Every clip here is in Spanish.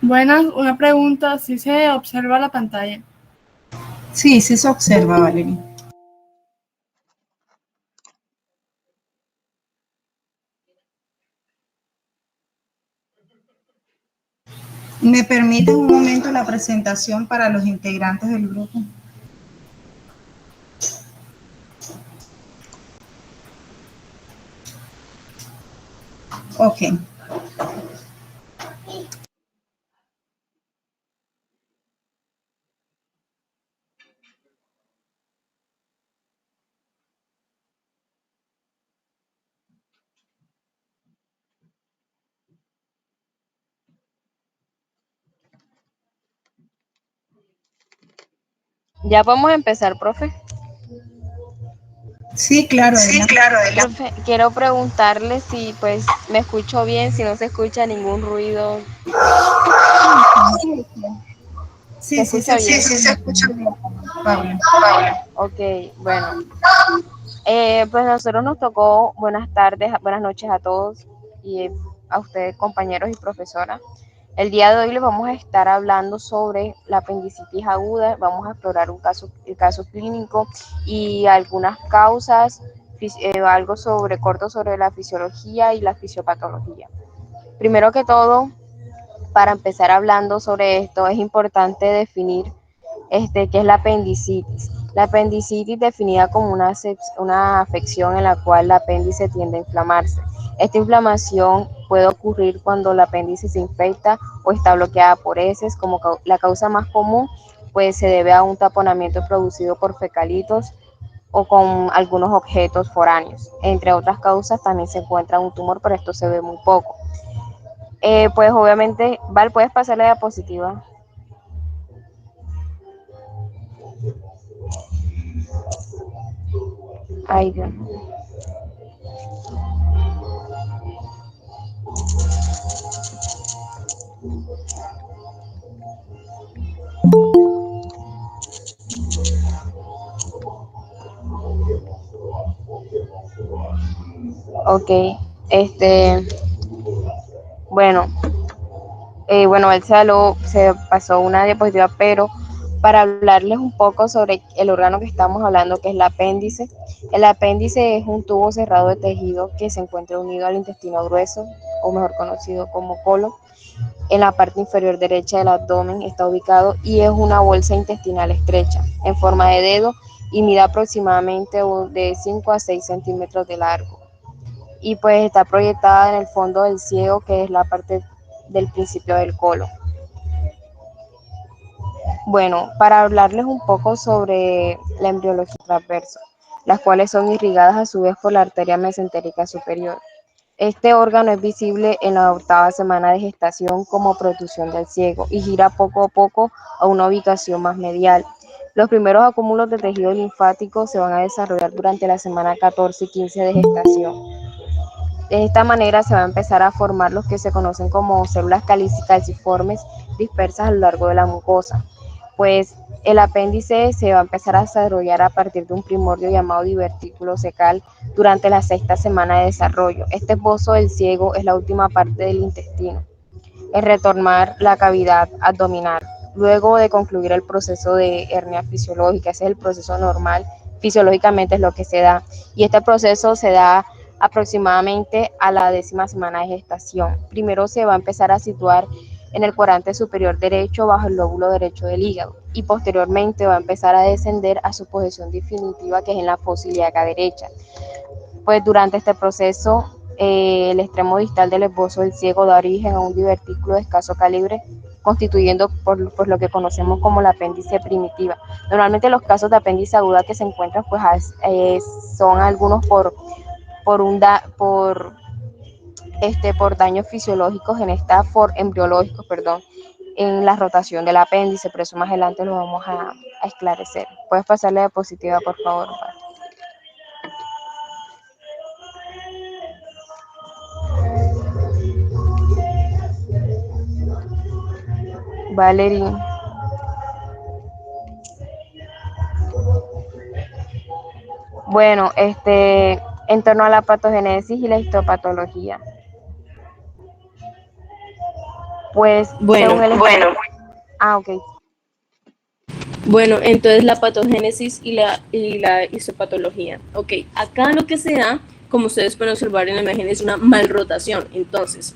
Buenas, una pregunta, si se observa la pantalla. Sí, sí se observa, Valerie. ¿Me permiten un momento la presentación para los integrantes del grupo? Ok. Ya podemos empezar, profe. Sí, claro, Sí, adelante. claro, profe, quiero preguntarle si pues me escucho bien, si no se escucha ningún ruido. ¿Se Sí, sí se escucha bien? escucha Sí, se escucha bien, bien. Pablo. Ok, bueno. Pues a nosotros nos tocó buenas tardes, buenas noches a todos y a ustedes compañeros y profesoras. El día de hoy les vamos a estar hablando sobre la apendicitis aguda, vamos a explorar el caso clínico y algunas causas, algo corto sobre la fisiología y la fisiopatología. Primero que todo, para empezar hablando sobre esto, es importante definir qué es la apendicitis. La apendicitis definida como una afección en la cual el apéndice tiende a inflamarse. Esta inflamación puede ocurrir cuando el apéndice se infecta o está bloqueada por heces, como la causa más común pues se debe a un taponamiento producido por fecalitos o con algunos objetos foráneos. Entre otras causas también se encuentra un tumor, pero esto se ve muy poco. Pues obviamente, Val, ¿puedes pasar la diapositiva? Ay, Dios. Ok, este, bueno, bueno, él se pasó una diapositiva, pero para hablarles un poco sobre el órgano que estamos hablando, que es el apéndice. El apéndice es un tubo cerrado de tejido que se encuentra unido al intestino grueso, o mejor conocido como colon. En la parte inferior derecha del abdomen está ubicado y es una bolsa intestinal estrecha, en forma de dedo y mide aproximadamente de 5 a 6 centímetros de largo. Y pues está proyectada en el fondo del ciego, que es la parte del principio del colon. Bueno, para hablarles un poco sobre la embriología transversa, las cuales son irrigadas a su vez por la arteria mesentérica superior. Este órgano es visible en la 8ª semana de gestación como protrusión del ciego y gira poco a poco a una ubicación más medial. Los primeros acúmulos de tejido linfático se van a desarrollar durante la semana 14 y 15 de gestación. De esta manera se va a empezar a formar los que se conocen como células calciformes dispersas a lo largo de la mucosa. Pues el apéndice se va a empezar a desarrollar a partir de un primordio llamado divertículo cecal durante la 6ª semana de desarrollo. Este esbozo del ciego es la última parte del intestino, es retornar la cavidad abdominal. Luego de concluir el proceso de hernia fisiológica, ese es el proceso normal, fisiológicamente es lo que se da. Y este proceso se da aproximadamente a la 10ª semana de gestación. Primero se va a empezar a situar en el cuadrante superior derecho bajo el lóbulo derecho del hígado y posteriormente va a empezar a descender a su posición definitiva, que es en la fosa ilíaca derecha. Pues durante este proceso el extremo distal del esbozo del ciego da origen a un divertículo de escaso calibre, constituyendo por lo que conocemos como la apéndice primitiva. Normalmente los casos de apéndice aguda que se encuentran pues son algunos por daños fisiológicos embriológicos, perdón, en la rotación del apéndice, pero eso más adelante lo vamos a esclarecer. ¿Puedes pasarle la diapositiva, por favor? Valerie. Bueno, en torno a la patogénesis y la histopatología. Pues según el ok. Bueno, entonces la patogénesis y la histopatología. Ok, acá lo que se da, como ustedes pueden observar en la imagen, es una malrotación. Entonces,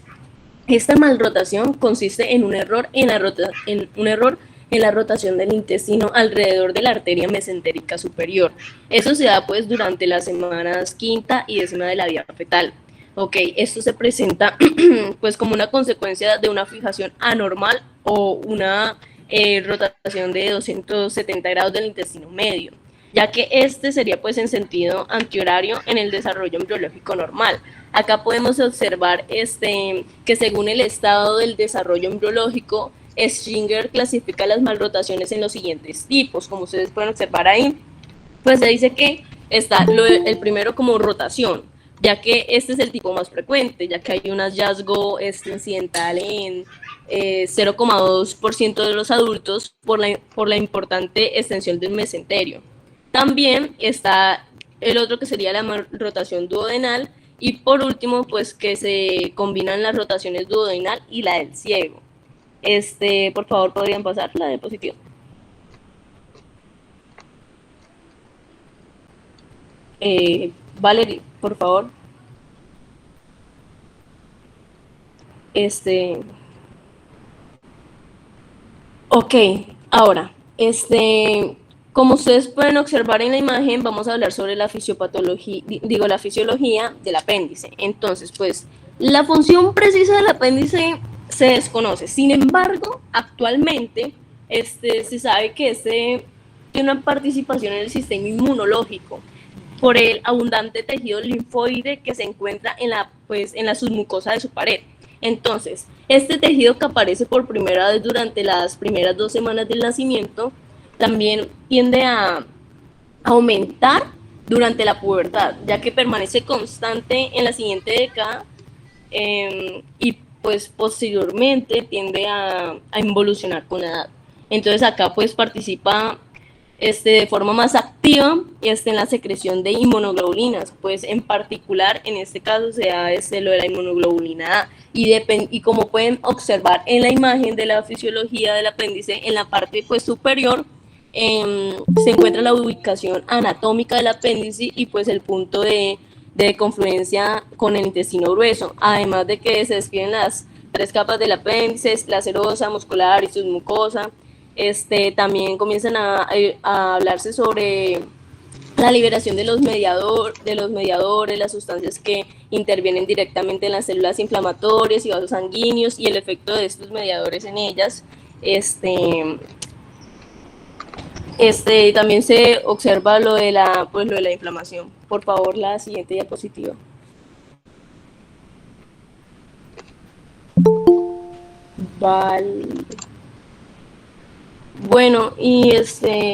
esta malrotación consiste en un error en la rotación del intestino alrededor de la arteria mesentérica superior. Eso se da pues durante las semanas quinta y décima de la vida fetal. Ok, esto se presenta pues como una consecuencia de una fijación anormal o una rotación de 270 grados del intestino medio, ya que este sería pues en sentido antihorario en el desarrollo embriológico normal. Acá podemos observar que según el estado del desarrollo embriológico, Stringer clasifica las malrotaciones en los siguientes tipos, como ustedes pueden observar ahí, pues se dice que está el primero como rotación, ya que este es el tipo más frecuente, ya que hay un hallazgo incidental en 0,2% de los adultos por la importante extensión del mesenterio. También está el otro que sería la rotación duodenal, y por último, pues que se combinan las rotaciones duodenal y la del ciego. Por favor, podrían pasar la diapositiva. Valerie, por favor. Ok, ahora, como ustedes pueden observar en la imagen, vamos a hablar sobre la fisiopatología, la fisiología del apéndice. Entonces, pues, la función precisa del apéndice se desconoce. Sin embargo, actualmente, se sabe que tiene una participación en el sistema inmunológico por el abundante tejido linfoide que se encuentra en la submucosa de su pared. Entonces, este tejido que aparece por primera vez durante las primeras 2 semanas del nacimiento también tiende a aumentar durante la pubertad, ya que permanece constante en la siguiente década y pues posteriormente tiende a involucionar con la edad. Entonces acá pues participa de forma más activa en la secreción de inmunoglobulinas, pues en particular en este caso se da lo de la inmunoglobulina A, y como pueden observar en la imagen de la fisiología del apéndice, en la parte pues superior se encuentra la ubicación anatómica del apéndice y pues el punto de confluencia con el intestino grueso, además de que se describen las 3 capas del apéndice, la serosa, muscular y submucosa. También comienzan a hablarse sobre la liberación de los mediadores, las sustancias que intervienen directamente en las células inflamatorias y vasos sanguíneos y el efecto de estos mediadores en ellas. También se observa lo de la inflamación. Por favor, la siguiente diapositiva. Vale. Bueno, y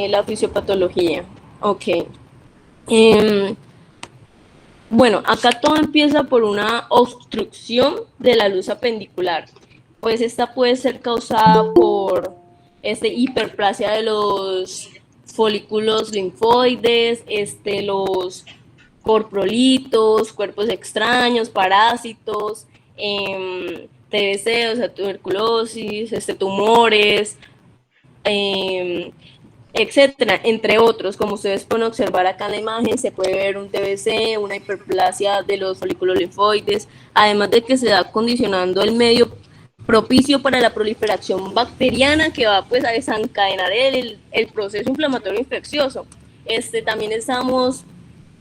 la fisiopatología. Ok. Bueno, acá todo empieza por una obstrucción de la luz apendicular. Pues esta puede ser causada por hiperplasia de los folículos linfoides, los porprolitos, cuerpos extraños, parásitos, TBC, o sea, tuberculosis, tumores, etcétera, entre otros. Como ustedes pueden observar acá en la imagen, se puede ver un TBC, una hiperplasia de los folículos linfoides, además de que se da condicionando el medio propicio para la proliferación bacteriana que va pues a desencadenar el proceso inflamatorio infeccioso. También estamos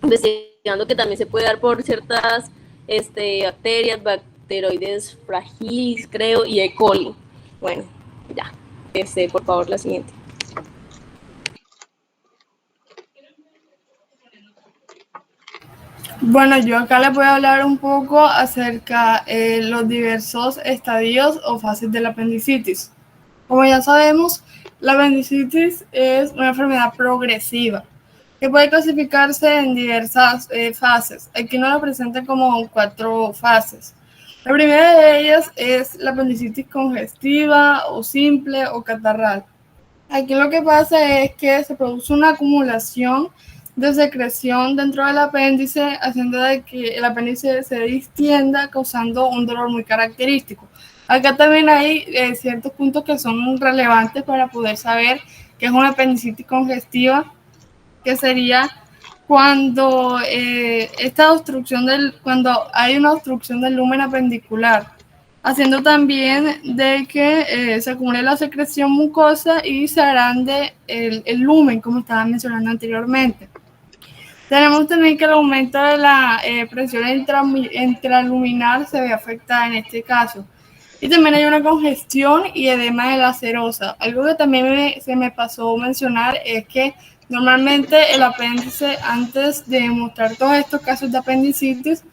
investigando que también se puede dar por ciertas bacterias, bacteroides fragilis, creo, y E. coli. Bueno, ya. Por favor, la siguiente. Bueno, yo acá les voy a hablar un poco acerca de los diversos estadios o fases de la apendicitis. Como ya sabemos, la apendicitis es una enfermedad progresiva que puede clasificarse en diversas fases. Aquí nos la presentan como 4 fases. La primera de ellas es la apendicitis congestiva o simple o catarral. Aquí lo que pasa es que se produce una acumulación de secreción dentro del apéndice, haciendo de que el apéndice se distienda, causando un dolor muy característico. Acá también hay ciertos puntos que son relevantes para poder saber qué es una apendicitis congestiva, que sería cuando cuando hay una obstrucción del lumen apendicular, haciendo también de que se acumule la secreción mucosa y se agrande el lumen, como estaba mencionando anteriormente. Tenemos también que el aumento de la presión intraluminar se ve afectada en este caso. Y también hay una congestión y edema de la serosa. Algo que también se me pasó mencionar es que normalmente el apéndice, antes de mostrar todos estos casos de apendicitis,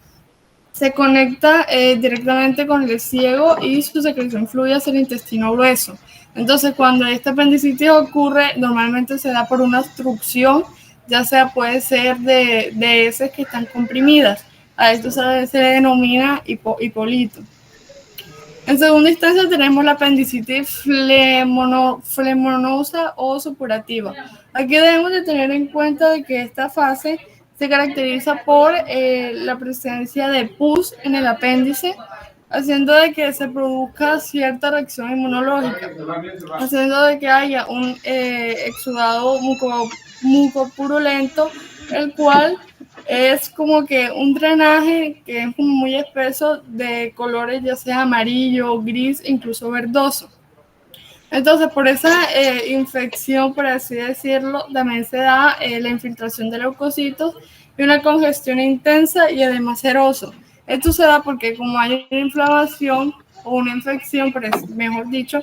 se conecta directamente con el ciego y su secreción fluye hacia el intestino grueso. Entonces, cuando esta apendicitis ocurre, normalmente se da por una obstrucción, ya sea puede ser de heces que están comprimidas. A esto se le denomina hipolito. En segunda instancia tenemos la apendicitis flemonosa o supurativa. Aquí debemos de tener en cuenta de que esta fase se caracteriza por la presencia de pus en el apéndice, haciendo de que se produzca cierta reacción inmunológica, haciendo de que haya un exudado mucopurulento, el cual es como que un drenaje que es como muy espeso de colores ya sea amarillo, gris, incluso verdoso. Entonces, por esa infección, por así decirlo, también se da la infiltración de leucocitos y una congestión intensa y edema seroso. Esto se da porque como hay una inflamación o una infección, pero mejor dicho,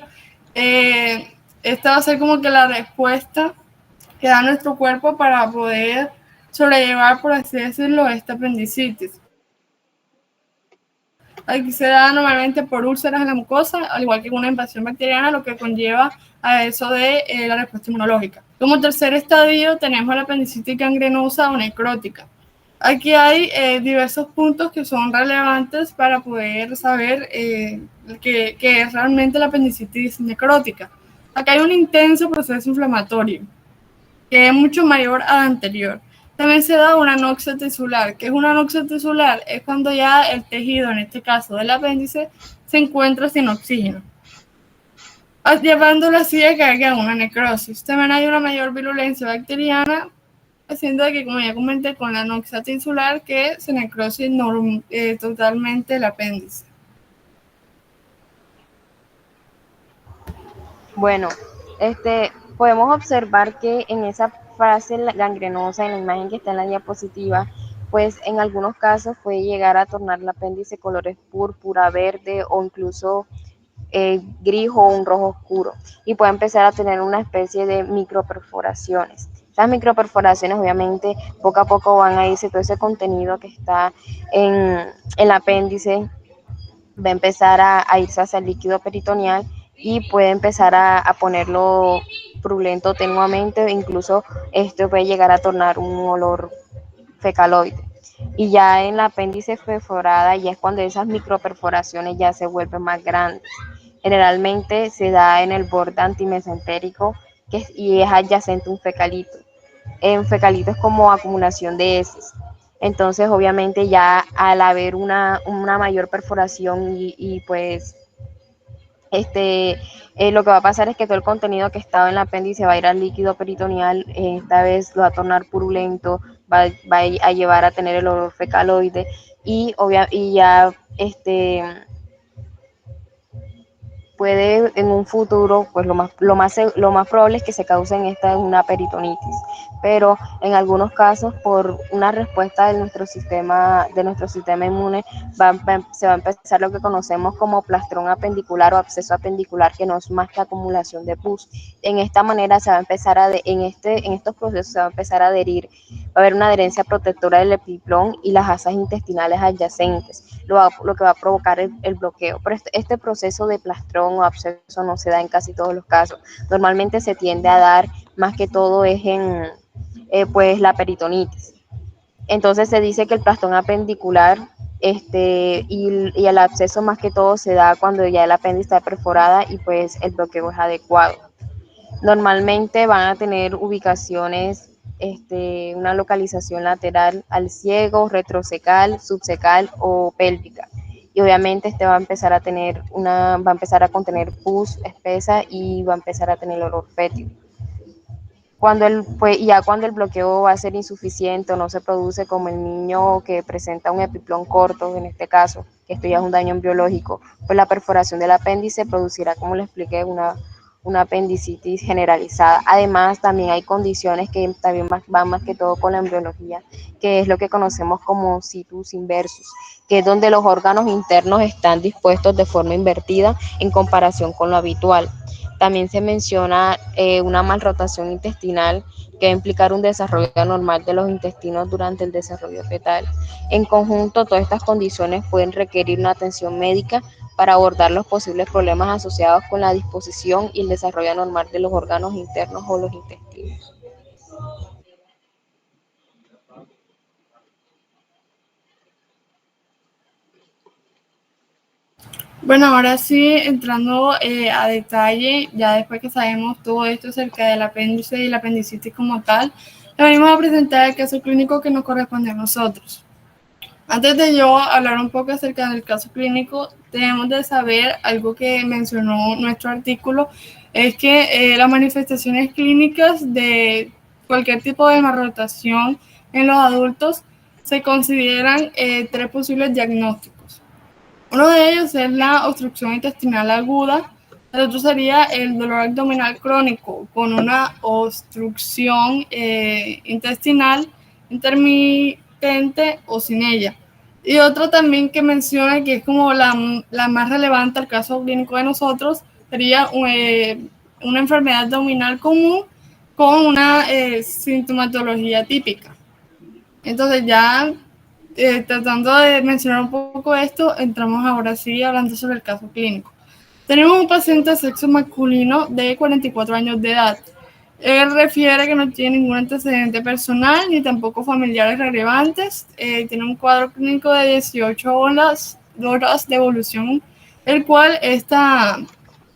esta va a ser como que la respuesta que da nuestro cuerpo para poder sobrellevar, por así decirlo, esta apendicitis. Aquí se da normalmente por úlceras en la mucosa, al igual que una invasión bacteriana, lo que conlleva a eso de la respuesta inmunológica. Como tercer estadio tenemos la apendicitis gangrenosa o necrótica. Aquí hay diversos puntos que son relevantes para poder saber qué es realmente la apendicitis necrótica. Acá hay un intenso proceso inflamatorio, que es mucho mayor al anterior. También se da una anoxia tisular. ¿Qué es una anoxia tisular? Es cuando ya el tejido, en este caso del apéndice, se encuentra sin oxígeno, llevándolo así a que haya una necrosis. También hay una mayor virulencia bacteriana, haciendo que, como ya comenté, con la anoxia tisular, que se necrosis totalmente el apéndice. Bueno, podemos observar que en esa fase gangrenosa, en la imagen que está en la diapositiva, pues en algunos casos puede llegar a tornar el apéndice colores púrpura, verde o incluso gris o un rojo oscuro, y puede empezar a tener una especie de microperforaciones. Estas microperforaciones obviamente poco a poco van a irse, todo ese contenido que está en el apéndice va a empezar a irse hacia el líquido peritoneal y puede empezar a ponerlo purulento tenuamente, incluso esto puede llegar a tornar un olor fecaloide. Y ya en la apéndice perforada ya es cuando esas microperforaciones ya se vuelven más grandes. Generalmente se da en el borde antimesentérico y es adyacente a un fecalito. En fecalito es como acumulación de heces. Entonces, obviamente, ya al haber una mayor perforación y pues lo que va a pasar es que todo el contenido que estaba en el apéndice va a ir al líquido peritoneal, esta vez lo va a tornar purulento, va a llevar a tener el olor fecaloide y ya puede en un futuro, pues lo más probable es que se cause en una peritonitis, pero en algunos casos por una respuesta de nuestro sistema inmune se va a empezar lo que conocemos como plastrón apendicular o absceso apendicular, que no es más que acumulación de pus. En esta manera se va a empezar en estos procesos se va a empezar a adherir, va a haber una adherencia protectora del epiplón y las asas intestinales adyacentes, lo que va a provocar el bloqueo. Pero este proceso de plastrón o absceso no se da en casi todos los casos. Normalmente se tiende a dar más que todo es en pues la peritonitis. Entonces se dice que el plastrón apendicular y el absceso más que todo se da cuando ya el apéndice está perforada y pues el bloqueo es adecuado. Normalmente van a tener ubicaciones, una localización lateral al ciego, retrocecal, subcecal o pélvica. y obviamente este va a empezar a contener pus espesa y va a empezar a tener olor fétido. Cuando el bloqueo va a ser insuficiente o no se produce, como el niño que presenta un epiplón corto, en este caso, que esto ya es un daño embriológico, pues la perforación del apéndice producirá, como le expliqué, una apendicitis generalizada. Además, también hay condiciones que también van más que todo con la embriología, que es lo que conocemos como situs inversus, que es donde los órganos internos están dispuestos de forma invertida en comparación con lo habitual. También se menciona una malrotación intestinal que va a implicar un desarrollo anormal de los intestinos durante el desarrollo fetal. En conjunto, todas estas condiciones pueden requerir una atención médica para abordar los posibles problemas asociados con la disposición y el desarrollo anormal de los órganos internos o los intestinos. Bueno, ahora sí, entrando a detalle, ya después que sabemos todo esto acerca del apéndice y la apendicitis como tal, le venimos a presentar el caso clínico que nos corresponde a nosotros. Antes de yo hablar un poco acerca del caso clínico, tenemos de saber algo que mencionó nuestro artículo, es que las manifestaciones clínicas de cualquier tipo de malrotación en los adultos se consideran 3 posibles diagnósticos. Uno de ellos es la obstrucción intestinal aguda, el otro sería el dolor abdominal crónico con una obstrucción intestinal intermitente o sin ella. Y otro también que menciona que es como la más relevante al caso clínico de nosotros, sería una enfermedad abdominal común con una sintomatología típica. Entonces ya tratando de mencionar un poco esto, entramos ahora sí hablando sobre el caso clínico. Tenemos un paciente de sexo masculino de 44 años de edad. Él refiere que no tiene ningún antecedente personal ni tampoco familiares relevantes. Tiene un cuadro clínico de 18 horas de evolución, el cual esta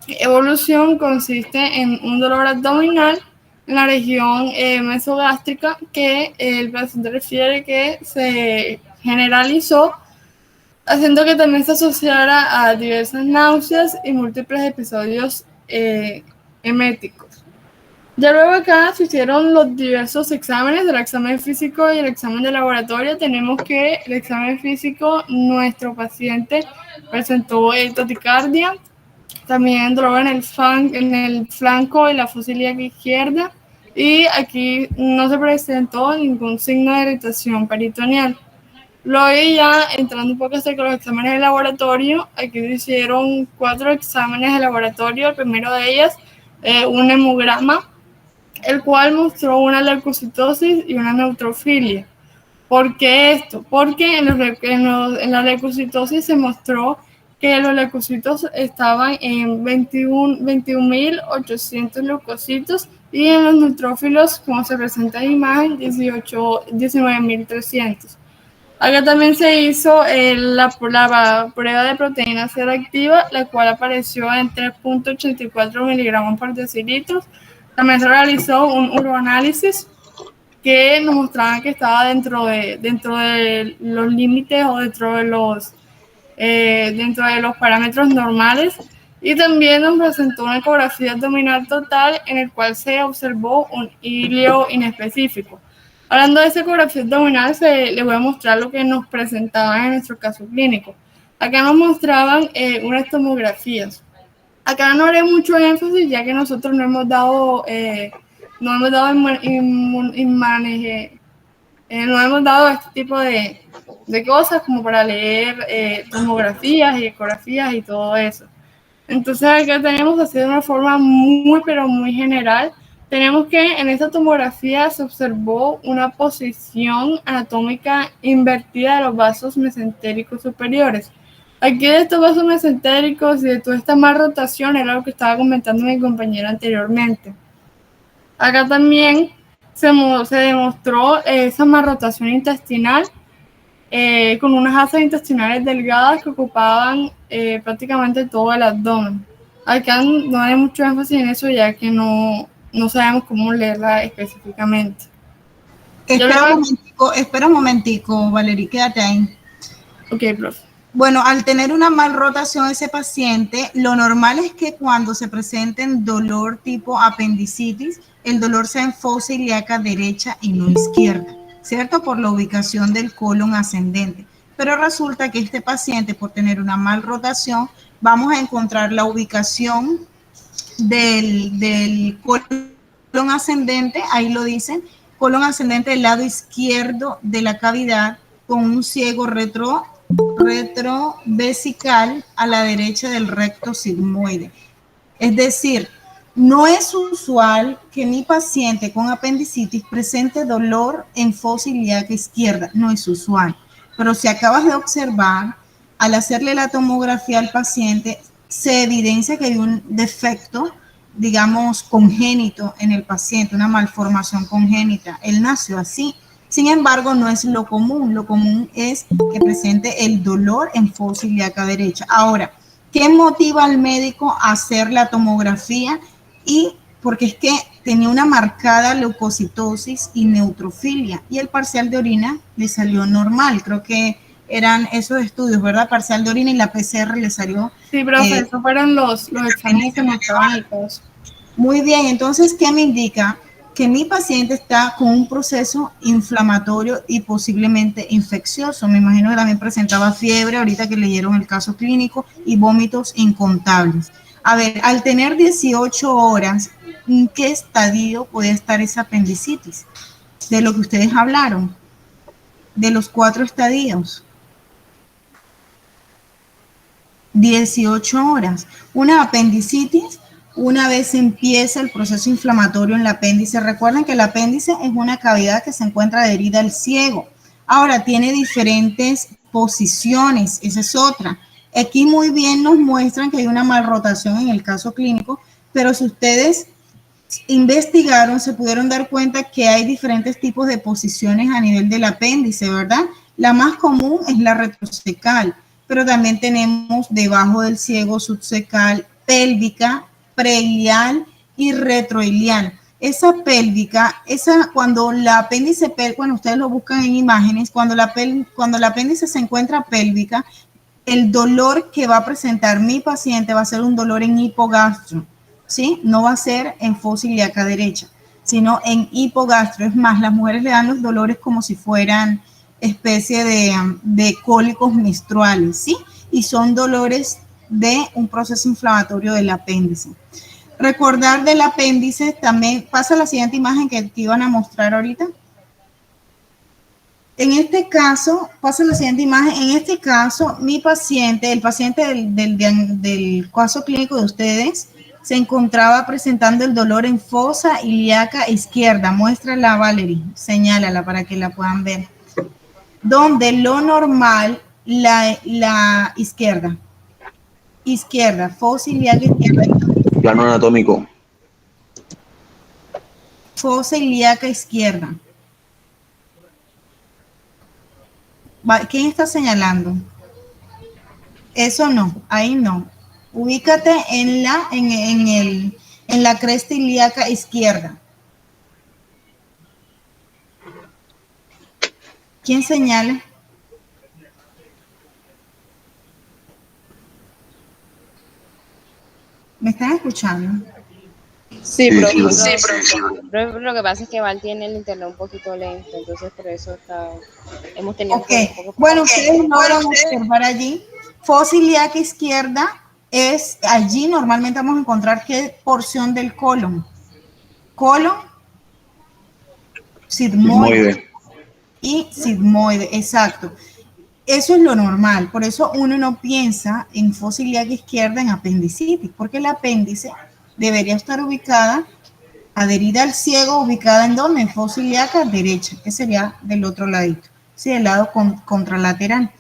evolución consiste en un dolor abdominal en la región mesogástrica que el paciente refiere que se generalizó, haciendo que también se asociara a diversas náuseas y múltiples episodios eméticos. Ya luego acá se hicieron los diversos exámenes, el examen físico y el examen de laboratorio. Tenemos que el examen físico, nuestro paciente presentó taquicardia, también dolor en el flanco y la fosa ilíaca izquierda, y aquí no se presentó ningún signo de irritación peritoneal. Luego ya entrando un poco acerca de los exámenes de laboratorio, aquí se hicieron 4 exámenes de laboratorio. El primero de ellos, un hemograma, el cual mostró una leucocitosis y una neutrofilia. ¿Por qué esto? Porque en la leucocitosis se mostró que los leucocitos estaban en 21.800 leucocitos y en los neutrófilos, como se presenta en imagen, 19.300. Acá también se hizo la prueba de proteína C reactiva, la cual apareció en 3.84 miligramos por decilitro. También se realizó un uroanálisis que nos mostraba que estaba dentro de los límites o dentro de los parámetros normales, y también nos presentó una ecografía abdominal total en el cual se observó un ilio inespecífico. Hablando de esa ecografía abdominal, les voy a mostrar lo que nos presentaban en nuestro caso clínico. Acá nos mostraban unas tomografías. Acá no haré mucho énfasis, ya que nosotros no hemos dado este tipo de cosas como para leer tomografías y ecografías y todo eso. Entonces acá tenemos así de una forma muy pero muy general. Tenemos que en esta tomografía se observó una posición anatómica invertida de los vasos mesentéricos superiores. Aquí de estos vasos mesentéricos y de toda esta malrotación era lo que estaba comentando mi compañera anteriormente. Acá también se demostró esa malrotación intestinal con unas asas intestinales delgadas que ocupaban prácticamente todo el abdomen. Acá no hay mucho énfasis en eso, ya que no sabemos cómo leerla específicamente. Espera un momentico, Valerie, quédate ahí. Ok, profe. Bueno, al tener una mal rotación ese paciente, lo normal es que cuando se presenten dolor tipo apendicitis, el dolor sea en fosa ilíaca derecha y no izquierda, ¿cierto? Por la ubicación del colon ascendente. Pero resulta que este paciente, por tener una mal rotación, vamos a encontrar la ubicación del colon ascendente, ahí lo dicen, colon ascendente del lado izquierdo de la cavidad con un ciego retrovesical a la derecha del recto sigmoide. Es decir, no es usual que mi paciente con apendicitis presente dolor en fosa ilíaca izquierda, no es usual. Pero si acabas de observar, al hacerle la tomografía al paciente, se evidencia que hay un defecto, digamos, congénito en el paciente, una malformación congénita. Él nació así. Sin embargo, no es lo común es que presente el dolor en fosa ilíaca derecha. Ahora, ¿qué motiva al médico a hacer la tomografía? Y porque es que tenía una marcada leucocitosis y neutrofilia y el parcial de orina le salió normal. Creo que eran esos estudios, ¿verdad? Parcial de orina y la PCR le salió. Sí, profe, esos fueron los exámenes que mostraban el caso. Muy bien, entonces, ¿qué me indica? Que mi paciente está con un proceso inflamatorio y posiblemente infeccioso. Me imagino que también presentaba fiebre, ahorita que leyeron el caso clínico, y vómitos incontables. A ver, al tener 18 horas, ¿en qué estadio puede estar esa apendicitis? De lo que ustedes hablaron, de los 4 estadios. 18 horas. Una apendicitis, una vez empieza el proceso inflamatorio en el apéndice, recuerden que el apéndice es una cavidad que se encuentra adherida al ciego. Ahora, tiene diferentes posiciones, esa es otra. Aquí muy bien nos muestran que hay una malrotación en el caso clínico, pero si ustedes investigaron, se pudieron dar cuenta que hay diferentes tipos de posiciones a nivel del apéndice, ¿verdad? La más común es la retrocecal, pero también tenemos debajo del ciego subcecal, pélvica, preilial y retroilial. Esa pélvica, cuando la apéndice, bueno, ustedes lo buscan en imágenes, cuando la apéndice se encuentra pélvica, el dolor que va a presentar mi paciente va a ser un dolor en hipogastro, ¿sí? No va a ser en fosa ilíaca derecha, sino en hipogastro. Es más, las mujeres le dan los dolores como si fueran especie de cólicos menstruales, ¿sí? Y son dolores de un proceso inflamatorio del apéndice. Recordar del apéndice también, pasa la siguiente imagen que te iban a mostrar ahorita. En este caso, pasa la siguiente imagen, en este caso, mi paciente, el paciente del caso clínico de ustedes, se encontraba presentando el dolor en fosa ilíaca izquierda. Muéstrala, Valerie, señálala para que la puedan ver. Donde lo normal, la izquierda, fosa ilíaca izquierda. Plano anatómico. Fosa ilíaca izquierda. ¿Quién está señalando? Eso no, ahí no. Ubícate en la cresta ilíaca izquierda. ¿Quién señala? ¿Me están escuchando? Sí, Sí, profe. sí. Pero lo que pasa es que Val tiene el internet un poquito lento, entonces por eso hemos tenido Ok, un poco... bueno, ustedes logran observar allí. Fosa ilíaca izquierda es, allí normalmente vamos a encontrar qué porción del colon. Colon, sigmoide y sigmoide, exacto. Eso es lo normal, por eso uno no piensa en fosa ilíaca izquierda en apendicitis, porque el apéndice debería estar ubicada, adherida al ciego, ubicada en donde, en fosa ilíaca derecha, que sería del otro ladito, sí, del lado contralateral.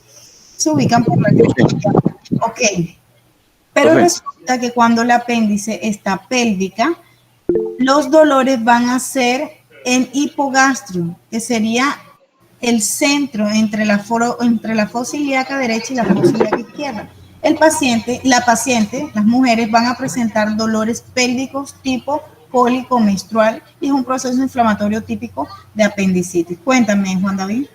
Se ubican por la derecha. Ok, pero resulta que cuando el apéndice está pélvica, los dolores van a ser en hipogastrio, que sería el centro entre la fosa ilíaca derecha y la fosa ilíaca izquierda. Las mujeres van a presentar dolores pélvicos tipo cólico menstrual y es un proceso inflamatorio típico de apendicitis. Cuéntame, Juan David.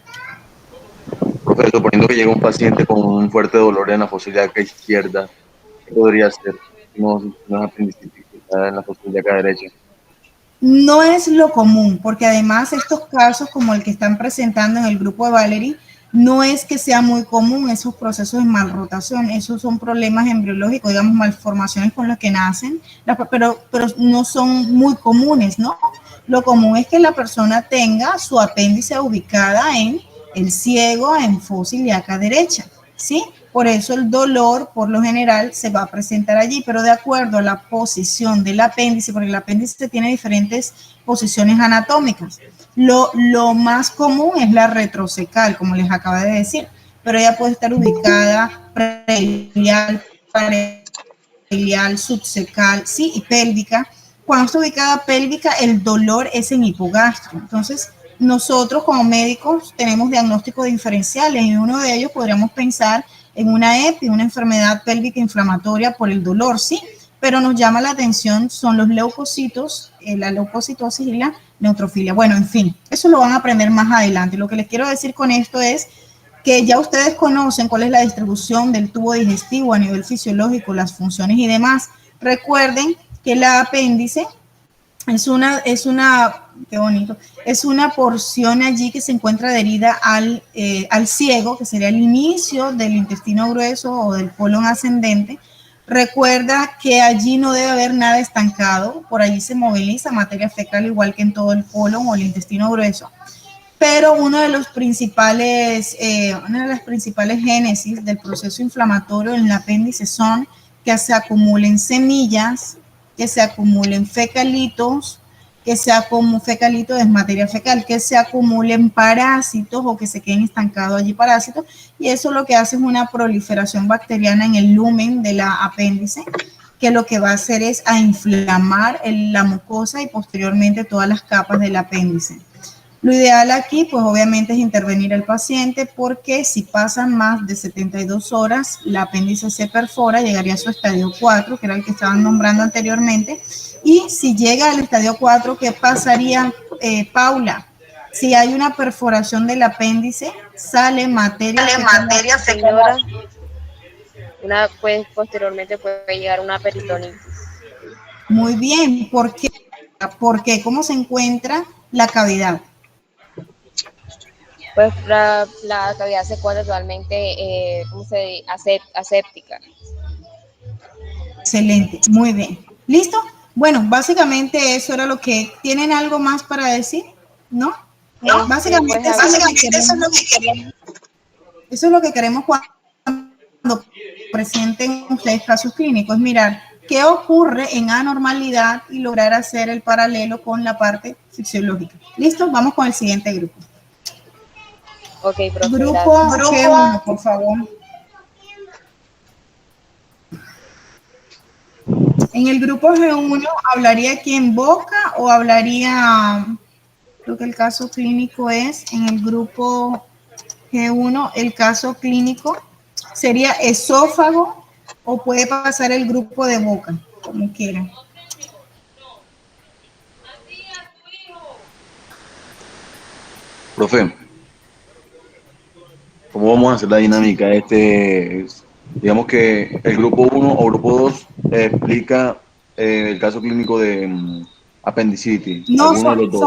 Profe, suponiendo que llega un paciente con un fuerte dolor en la fosa ilíaca izquierda, ¿qué podría ser? No es apendicitis, que está en la fosa ilíaca derecha. No es lo común, porque además estos casos, como el que están presentando en el grupo de Valerie, no es que sea muy común esos procesos de malrotación, esos son problemas embriológicos, digamos, malformaciones con los que nacen, pero no son muy comunes, ¿no? Lo común es que la persona tenga su apéndice ubicada en el ciego, en fosa ilíaca derecha, ¿sí? Por eso el dolor, por lo general, se va a presentar allí, pero de acuerdo a la posición del apéndice, porque el apéndice tiene diferentes posiciones anatómicas. Lo más común es la retrocecal, como les acabo de decir, pero ella puede estar ubicada prelial, parelial, subcecal, sí, y pélvica. Cuando está ubicada pélvica, el dolor es en hipogastro. Entonces, nosotros como médicos tenemos diagnósticos diferenciales y uno de ellos podríamos pensar en una EPI, una enfermedad pélvica inflamatoria por el dolor, sí, pero nos llama la atención son los leucocitos, la leucocitosis y la neutrofilia. Bueno, en fin, eso lo van a aprender más adelante. Lo que les quiero decir con esto es que ya ustedes conocen cuál es la distribución del tubo digestivo a nivel fisiológico, las funciones y demás. Recuerden que la apéndice qué bonito, es una porción allí que se encuentra adherida al ciego, que sería el inicio del intestino grueso o del colon ascendente. Recuerda que allí no debe haber nada estancado, por allí se moviliza materia fecal igual que en todo el colon o el intestino grueso. Pero una de las principales génesis del proceso inflamatorio en el apéndice son que se acumulen semillas, que se acumulen fecalitos, que se acumulen fecalitos es materia fecal, que se acumulen parásitos o que se queden estancados allí parásitos, y eso lo que hace es una proliferación bacteriana en el lumen de la apéndice, que lo que va a hacer es a inflamar la mucosa y posteriormente todas las capas del apéndice. Lo ideal aquí, pues obviamente es intervenir al paciente porque si pasan más de 72 horas, el apéndice se perfora, llegaría a su estadio 4, que era el que estaban nombrando anteriormente. Y si llega al estadio 4, ¿qué pasaría, Paula? Si hay una perforación del apéndice, sale materia fecal. Señora, pues posteriormente puede llegar una peritonitis. Muy bien, ¿por qué? Porque ¿cómo se encuentra la cavidad? Pues la cavidad se encuentra totalmente, ¿cómo se dice? Aséptica. Excelente, muy bien. ¿Listo? Bueno, básicamente eso era lo que... ¿Tienen algo más para decir? ¿No? Básicamente, Pues, eso es lo que queremos cuando presenten ustedes casos clínicos, mirar qué ocurre en anormalidad y lograr hacer el paralelo con la parte fisiológica. ¿Listo? Vamos con el siguiente grupo. ok, profe, Grupo gracias. G1, por favor. En el grupo G1, ¿hablaría quién boca o hablaría, creo que el caso clínico es, en el grupo G1, el caso clínico sería esófago o puede pasar el grupo de boca, como quieran. Profe, ¿cómo vamos a hacer la dinámica? Digamos que el grupo uno o grupo 2 explica el caso clínico de apendicitis. No, ¿Alguno de los dos?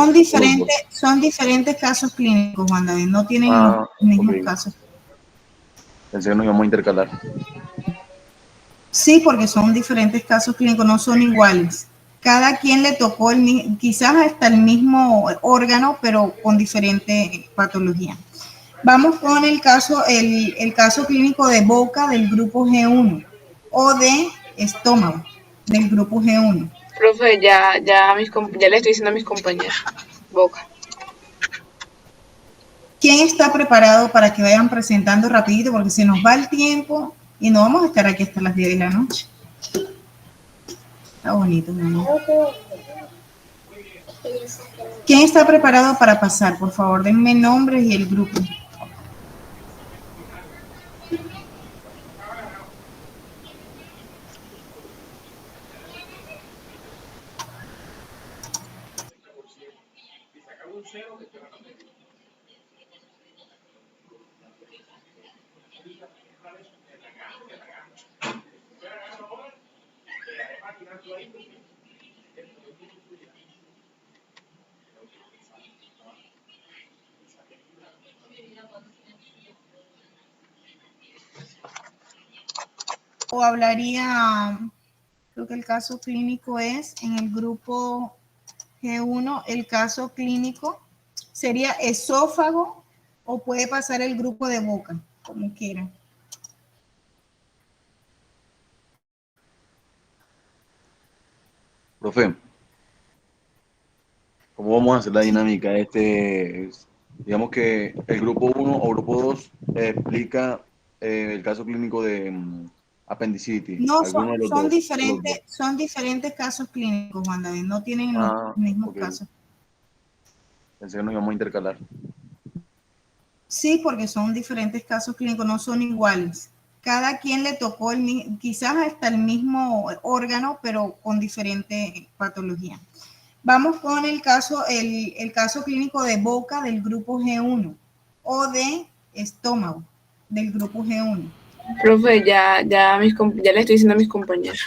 son diferentes casos clínicos, Juan David, no tienen los Ah, ok. mismos casos. Pensé que nos íbamos a intercalar. Sí, porque son diferentes casos clínicos, no son iguales. Cada quien le tocó quizás hasta el mismo órgano, pero con diferente patología. Vamos con el caso clínico de boca del grupo G1 o de estómago del grupo G1. Profe, ya le estoy diciendo a mis compañeros. Boca. ¿Quién está preparado para que vayan presentando rapidito? Porque se nos va el tiempo y no vamos a estar aquí hasta las 10 de la noche. Está bonito, ¿no? ¿Quién está preparado para pasar? Por favor, denme nombres y el grupo. O hablaría, creo que el caso clínico es en el grupo G1, el caso clínico sería esófago o puede pasar el grupo de boca, como quieran. Profe, ¿cómo vamos a hacer la dinámica? Digamos que el grupo uno o grupo 2 explica el caso clínico de apendicitis, No, alguno de los dos, o los dos. son diferentes casos clínicos, Juan David, no tienen los Ah, mismos ok. casos. Pensé que nos íbamos a intercalar. Sí, porque son diferentes casos clínicos, no son iguales. Cada quien le tocó quizás hasta el mismo órgano, pero con diferente patología. Vamos con el caso clínico de boca del grupo G1 o de estómago del grupo G1. Profe, ya le estoy diciendo a mis compañeros.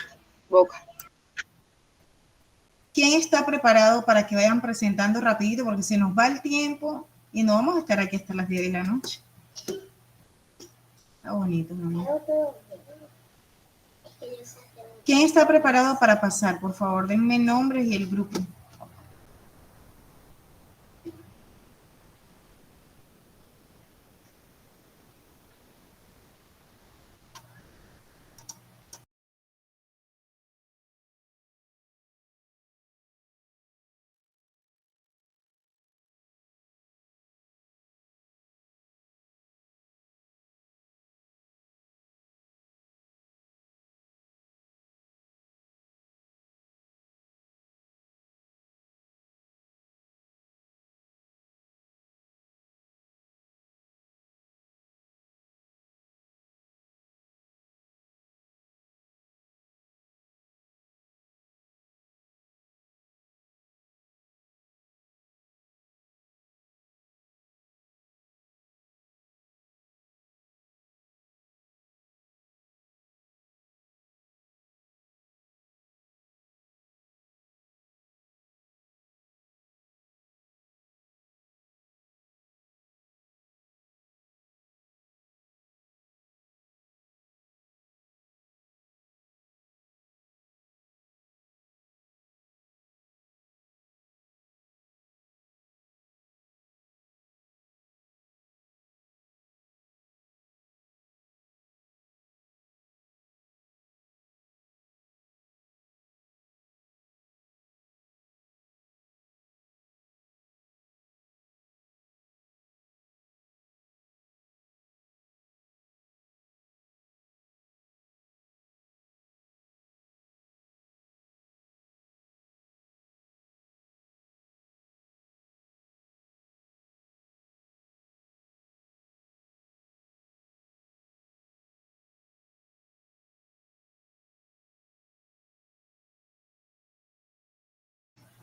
Boca. ¿Quién está preparado para que vayan presentando rapidito? Porque se nos va el tiempo y no vamos a estar aquí hasta las 10 de la noche. Está bonito, ¿no? ¿Quién está preparado para pasar? Por favor, denme nombres y el grupo.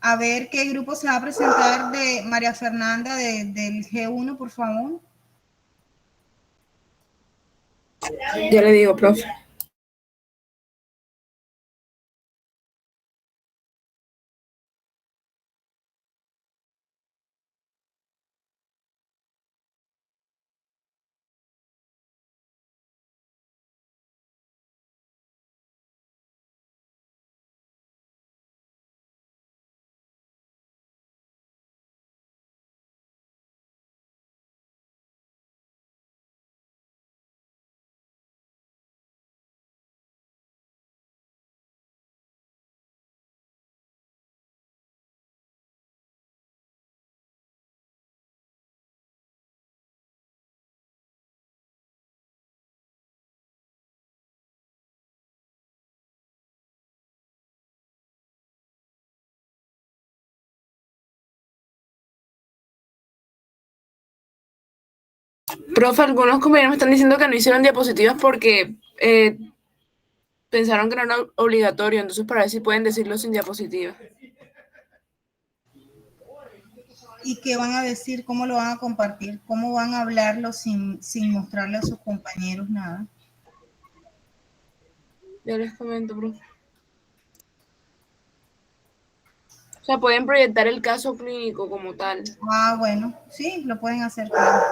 A ver qué grupo se va a presentar de María Fernanda del G1, por favor. Ya le digo, profe. Profe, algunos compañeros me están diciendo que no hicieron diapositivas porque pensaron que no era obligatorio, entonces para ver si pueden decirlo sin diapositivas. ¿Y qué van a decir? ¿Cómo lo van a compartir? ¿Cómo van a hablarlo sin mostrarle a sus compañeros nada? Ya les comento, profe. sea, pueden proyectar el caso clínico como tal. Ah, bueno, sí, lo pueden hacer. Claro.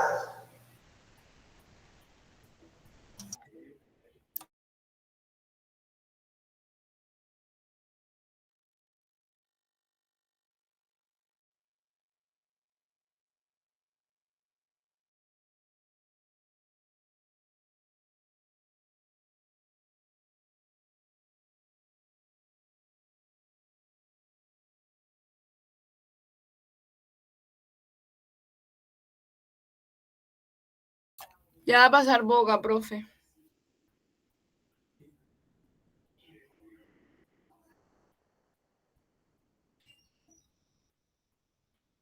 Ya va a pasar Boca, profe.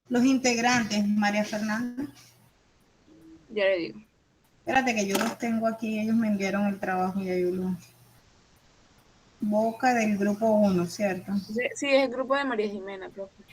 Los integrantes, María Fernanda. Ya le digo. Espérate que yo los tengo aquí, ellos me enviaron el trabajo y yo lo... Boca del grupo 1, ¿cierto? Sí, es el grupo de María Jimena, profe.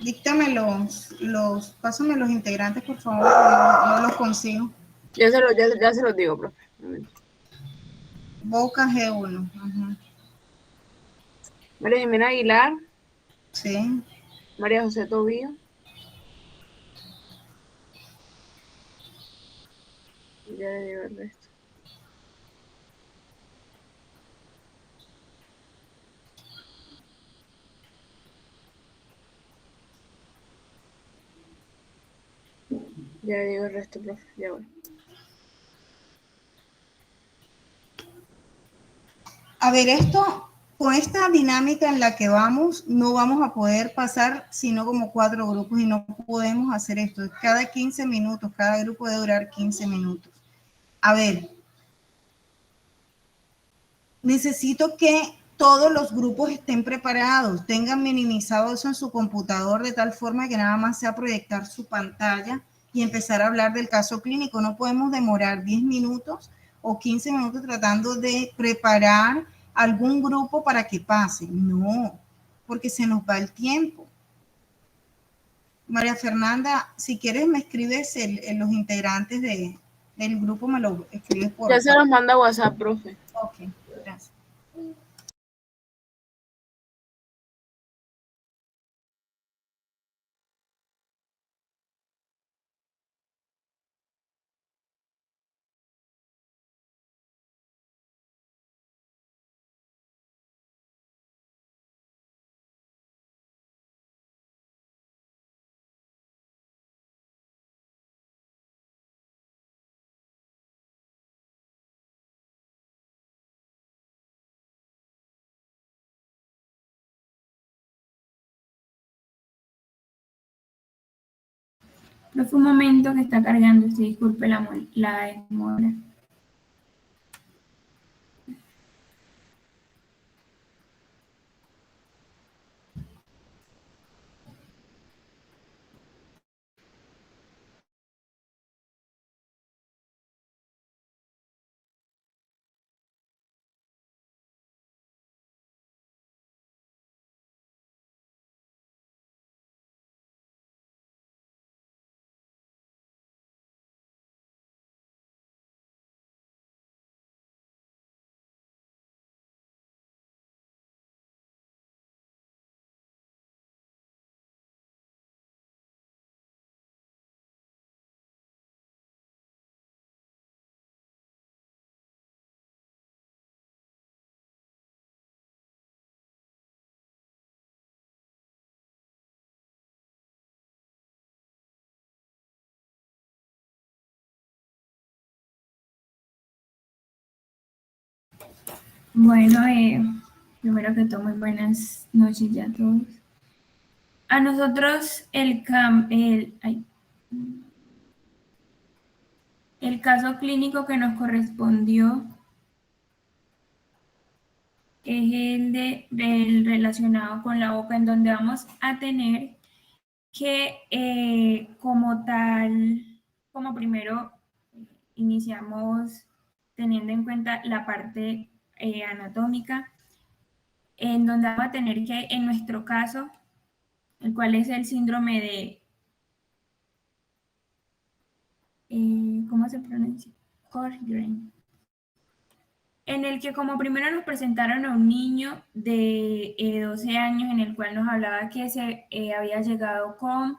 Díctame pásame los integrantes, por favor, no los consigo. Ya se los digo, profe. Un momento. Boca G1. Ajá. María Jimena Aguilar, Sí. María José Tobío. Ya le digo el resto. Ya le digo el resto, profe. Ya voy. A ver, con esta dinámica en la que vamos, no vamos a poder pasar sino como 4 grupos y no podemos hacer esto. Cada 15 minutos, cada grupo debe durar 15 minutos. A ver, necesito que todos los grupos estén preparados, tengan minimizado eso en su computador de tal forma que nada más sea proyectar su pantalla y empezar a hablar del caso clínico. No podemos demorar 10 minutos o 15 minutos tratando de preparar algún grupo para que pase. No, porque se nos va el tiempo. María Fernanda, si quieres me escribes los integrantes del grupo, me lo escribes por Ya se los manda a WhatsApp, profe. Ok, gracias. Pero fue un momento que está cargando, se disculpe la demora. Bueno, primero que todo, muy buenas noches ya a todos. A nosotros el caso clínico que nos correspondió es del relacionado con la boca, en donde vamos a tener que como tal, como primero iniciamos teniendo en cuenta la parte anatómica, en donde vamos a tener que, en nuestro caso, el cual es el síndrome de, ¿cómo se pronuncia? Sjögren, en el que como primero nos presentaron a un niño de 12 años, en el cual nos hablaba que se había llegado con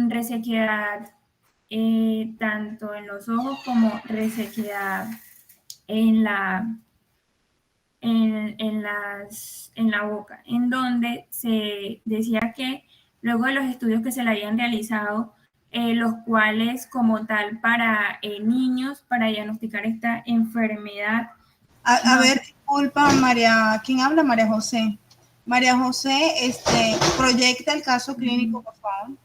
resequedad tanto en los ojos como resequedad en en la boca, en donde se decía que luego de los estudios que se le habían realizado, los cuales como tal para niños, para diagnosticar esta enfermedad. A ver, disculpa, María, ¿quién habla? María José. María José, proyecta el caso clínico, por favor.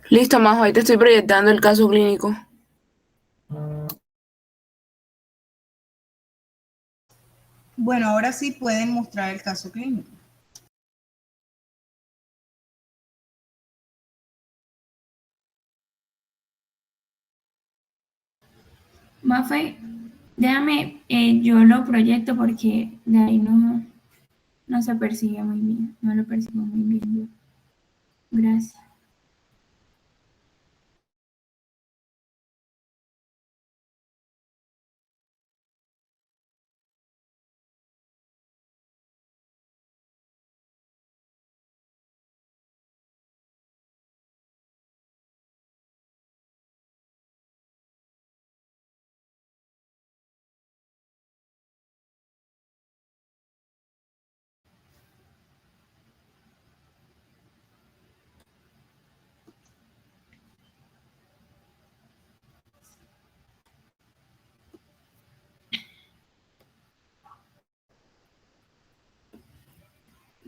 Listo, Majo, ahí te estoy proyectando el caso clínico. Bueno, ahora sí pueden mostrar el caso clínico. Mafe, déjame, yo lo proyecto porque de ahí no se persigue muy bien, no lo persigo muy bien yo. Gracias.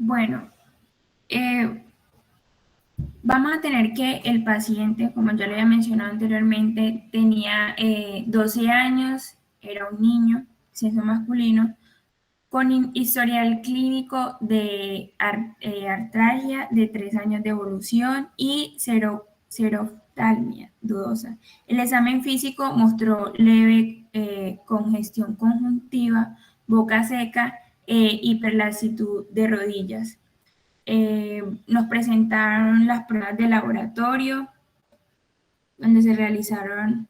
Bueno, vamos a tener que el paciente, como ya le había mencionado anteriormente, tenía 12 años, era un niño, sexo masculino, con historial clínico de artralgia de 3 años de evolución y seroftalmia dudosa. El examen físico mostró leve congestión conjuntiva, boca seca, hiperlasitud de rodillas. Nos presentaron las pruebas de laboratorio, donde se realizaron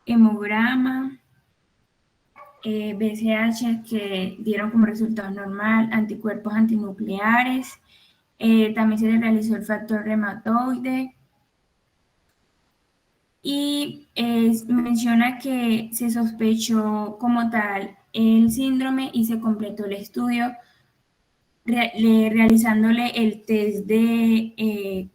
hemograma, BCH que dieron como resultado normal, anticuerpos antinucleares, también se le realizó el factor reumatoide y menciona que se sospechó como tal el síndrome y se completó el estudio realizándole el test de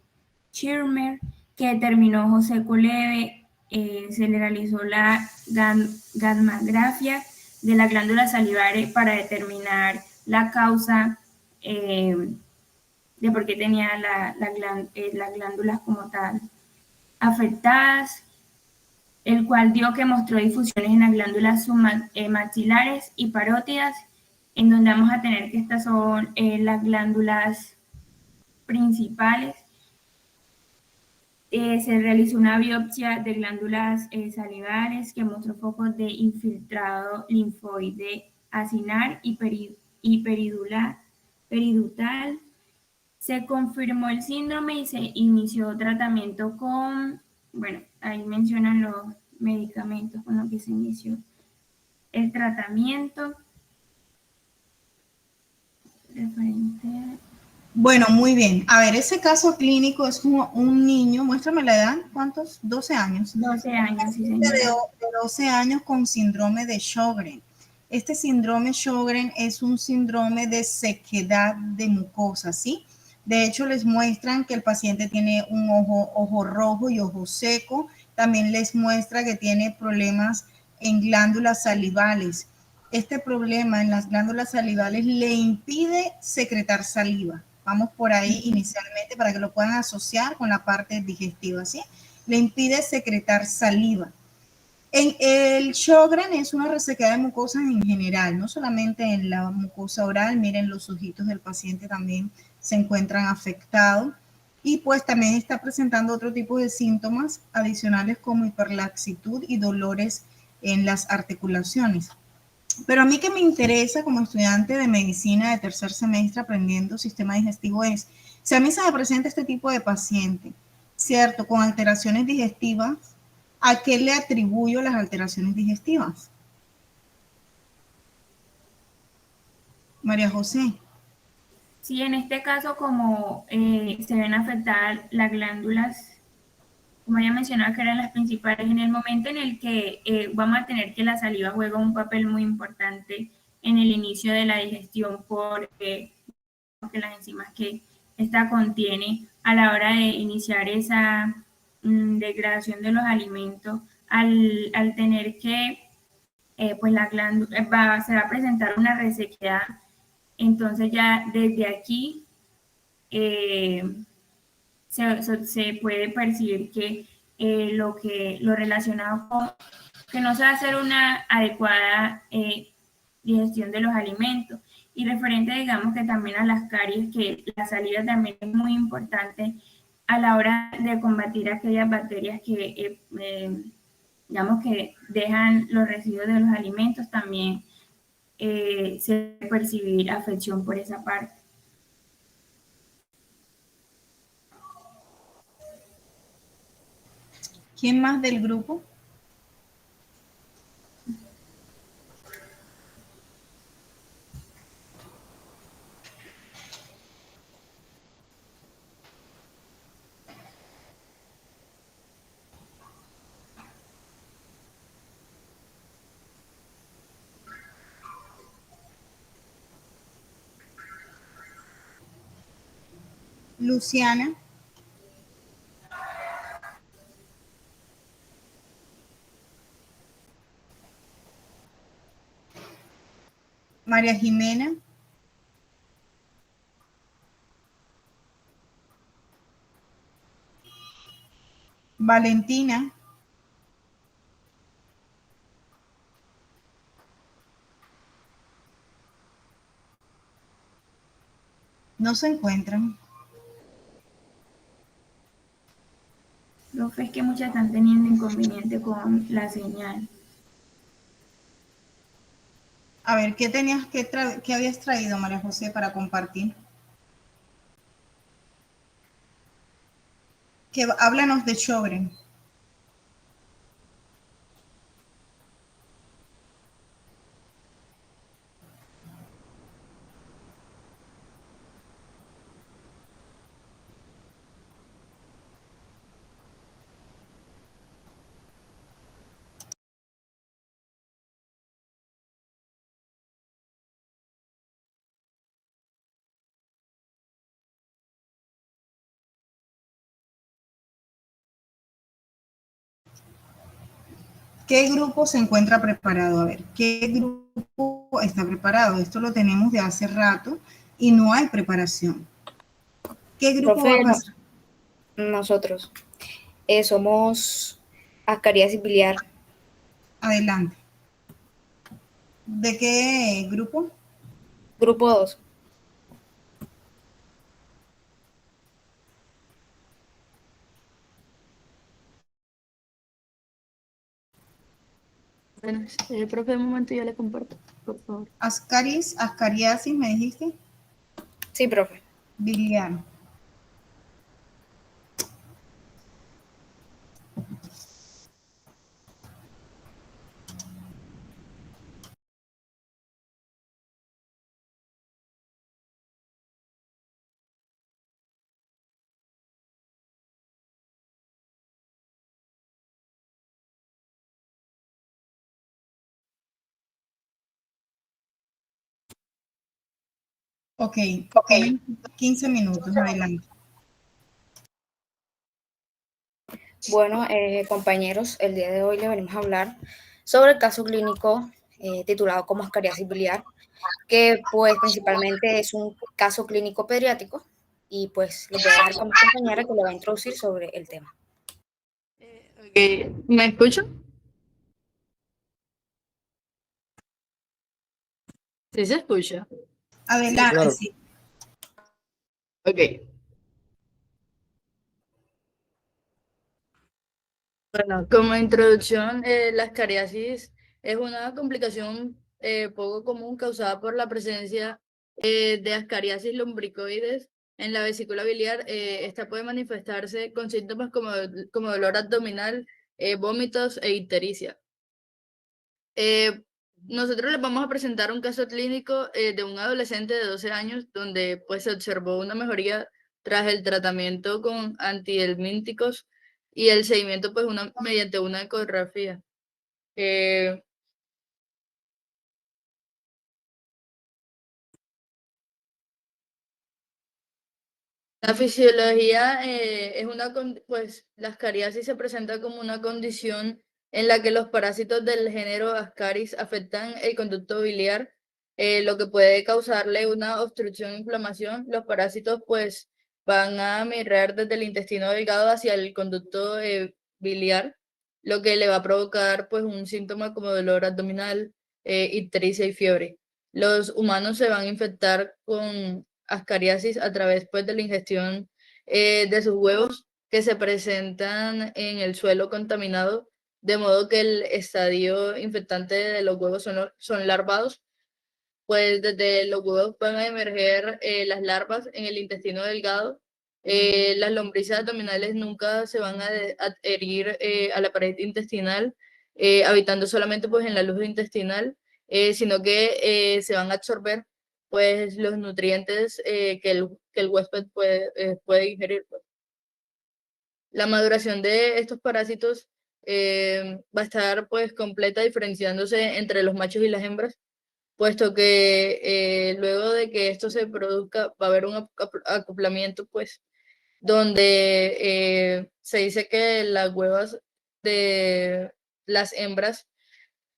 Schirmer que determinó José Coleve, se le realizó la gammagrafía de la glándula salivar para determinar la causa de por qué tenía las glándulas como tal afectadas, el cual dio que mostró difusiones en las glándulas maxilares y parótidas, en donde vamos a tener que estas son las glándulas principales. Se realizó una biopsia de glándulas salivales que mostró focos de infiltrado linfoide acinar y peridutal. Se confirmó el síndrome y se inició tratamiento con, bueno, ahí mencionan los medicamentos con los que se inició el tratamiento. Referente a... Bueno, muy bien. A ver, ese caso clínico es como un niño, muéstrame la edad, ¿cuántos? 12 años. 12 años, sí, señora. De 12 años con síndrome de Sjögren. Este síndrome Sjögren es un síndrome de sequedad de mucosa, ¿sí? De hecho, les muestran que el paciente tiene un ojo rojo y ojo seco. También les muestra que tiene problemas en glándulas salivales. Este problema en las glándulas salivales le impide secretar saliva. Vamos por ahí inicialmente para que lo puedan asociar con la parte digestiva, ¿sí? Le impide secretar saliva. El Sjögren es una resequedad de mucosas en general, no solamente en la mucosa oral. Miren, los ojitos del paciente también se encuentran afectados y pues también está presentando otro tipo de síntomas adicionales como hiperlaxitud y dolores en las articulaciones. Pero a mí que me interesa como estudiante de medicina de tercer semestre aprendiendo sistema digestivo es, si a mí se me presenta este tipo de paciente, ¿cierto? Con alteraciones digestivas, ¿a qué le atribuyo las alteraciones digestivas? María José. Sí, en este caso, como se ven afectadas las glándulas, como ya mencionaba, que eran las principales, en el momento en el que vamos a tener que la saliva juega un papel muy importante en el inicio de la digestión porque las enzimas que esta contiene a la hora de iniciar esa degradación de los alimentos, al tener que, pues la glándula se va a presentar una resequedad. Entonces ya desde aquí se puede percibir que lo relacionado con que no se va a hacer una adecuada digestión de los alimentos. Y referente, digamos, que también a las caries, que la saliva también es muy importante a la hora de combatir aquellas bacterias que, digamos, que dejan los residuos de los alimentos, también se puede percibir afección por esa parte. ¿Quién más del grupo? Luciana. María Jimena. Valentina. No se encuentran. Profe, es que muchas están teniendo inconveniente con la señal. A ver, ¿qué tenías qué habías traído, María José, para compartir? Háblanos de Sjögren. ¿Qué grupo se encuentra preparado? A ver, ¿qué grupo está preparado? Esto lo tenemos de hace rato y no hay preparación. ¿Qué grupo va a pasar? Nosotros somos ascariasis biliar. Adelante. ¿De qué grupo? Grupo 2. Bueno, profe, un momento, yo le comparto, por favor. Ascariasis, ¿me dijiste? Sí, profe. Biliar. Ok, 15 minutos, adelante. Bueno, compañeros, el día de hoy le venimos a hablar sobre el caso clínico titulado como ascariasis biliar, que pues principalmente es un caso clínico pediátrico y pues les voy a dejar con mi compañera que le va a introducir sobre el tema. Okay. ¿Me escuchan? Sí, se escucha. Adelante, Claro. sí. Ok. Bueno, como introducción, la escariasis es una complicación poco común causada por la presencia de ascariasis lumbricoides en la vesícula biliar. Esta puede manifestarse con síntomas como dolor abdominal, vómitos e ictericia. Nosotros les vamos a presentar un caso clínico de un adolescente de 12 años donde pues se observó una mejoría tras el tratamiento con antihelmínticos y el seguimiento pues mediante una ecografía. La fisiología pues la ascariasis se presenta como una condición en la que los parásitos del género Ascaris afectan el conducto biliar, lo que puede causarle una obstrucción e inflamación. Los parásitos pues van a migrar desde el intestino delgado hacia el conducto biliar, lo que le va a provocar pues un síntoma como dolor abdominal, ictericia y fiebre. Los humanos se van a infectar con ascariasis a través pues, de la ingestión de sus huevos que se presentan en el suelo contaminado, de modo que el estadio infectante de los huevos son larvados. Pues desde los huevos van a emerger las larvas en el intestino delgado. Las lombrices abdominales nunca se van a adherir a la pared intestinal, habitando solamente pues, en la luz intestinal, sino que se van a absorber pues, los nutrientes que el huésped puede ingerir. Pues. La maduración de estos parásitos va a estar pues, completa diferenciándose entre los machos y las hembras, puesto que luego de que esto se produzca va a haber un acoplamiento, pues, donde se dice que las huevas de las hembras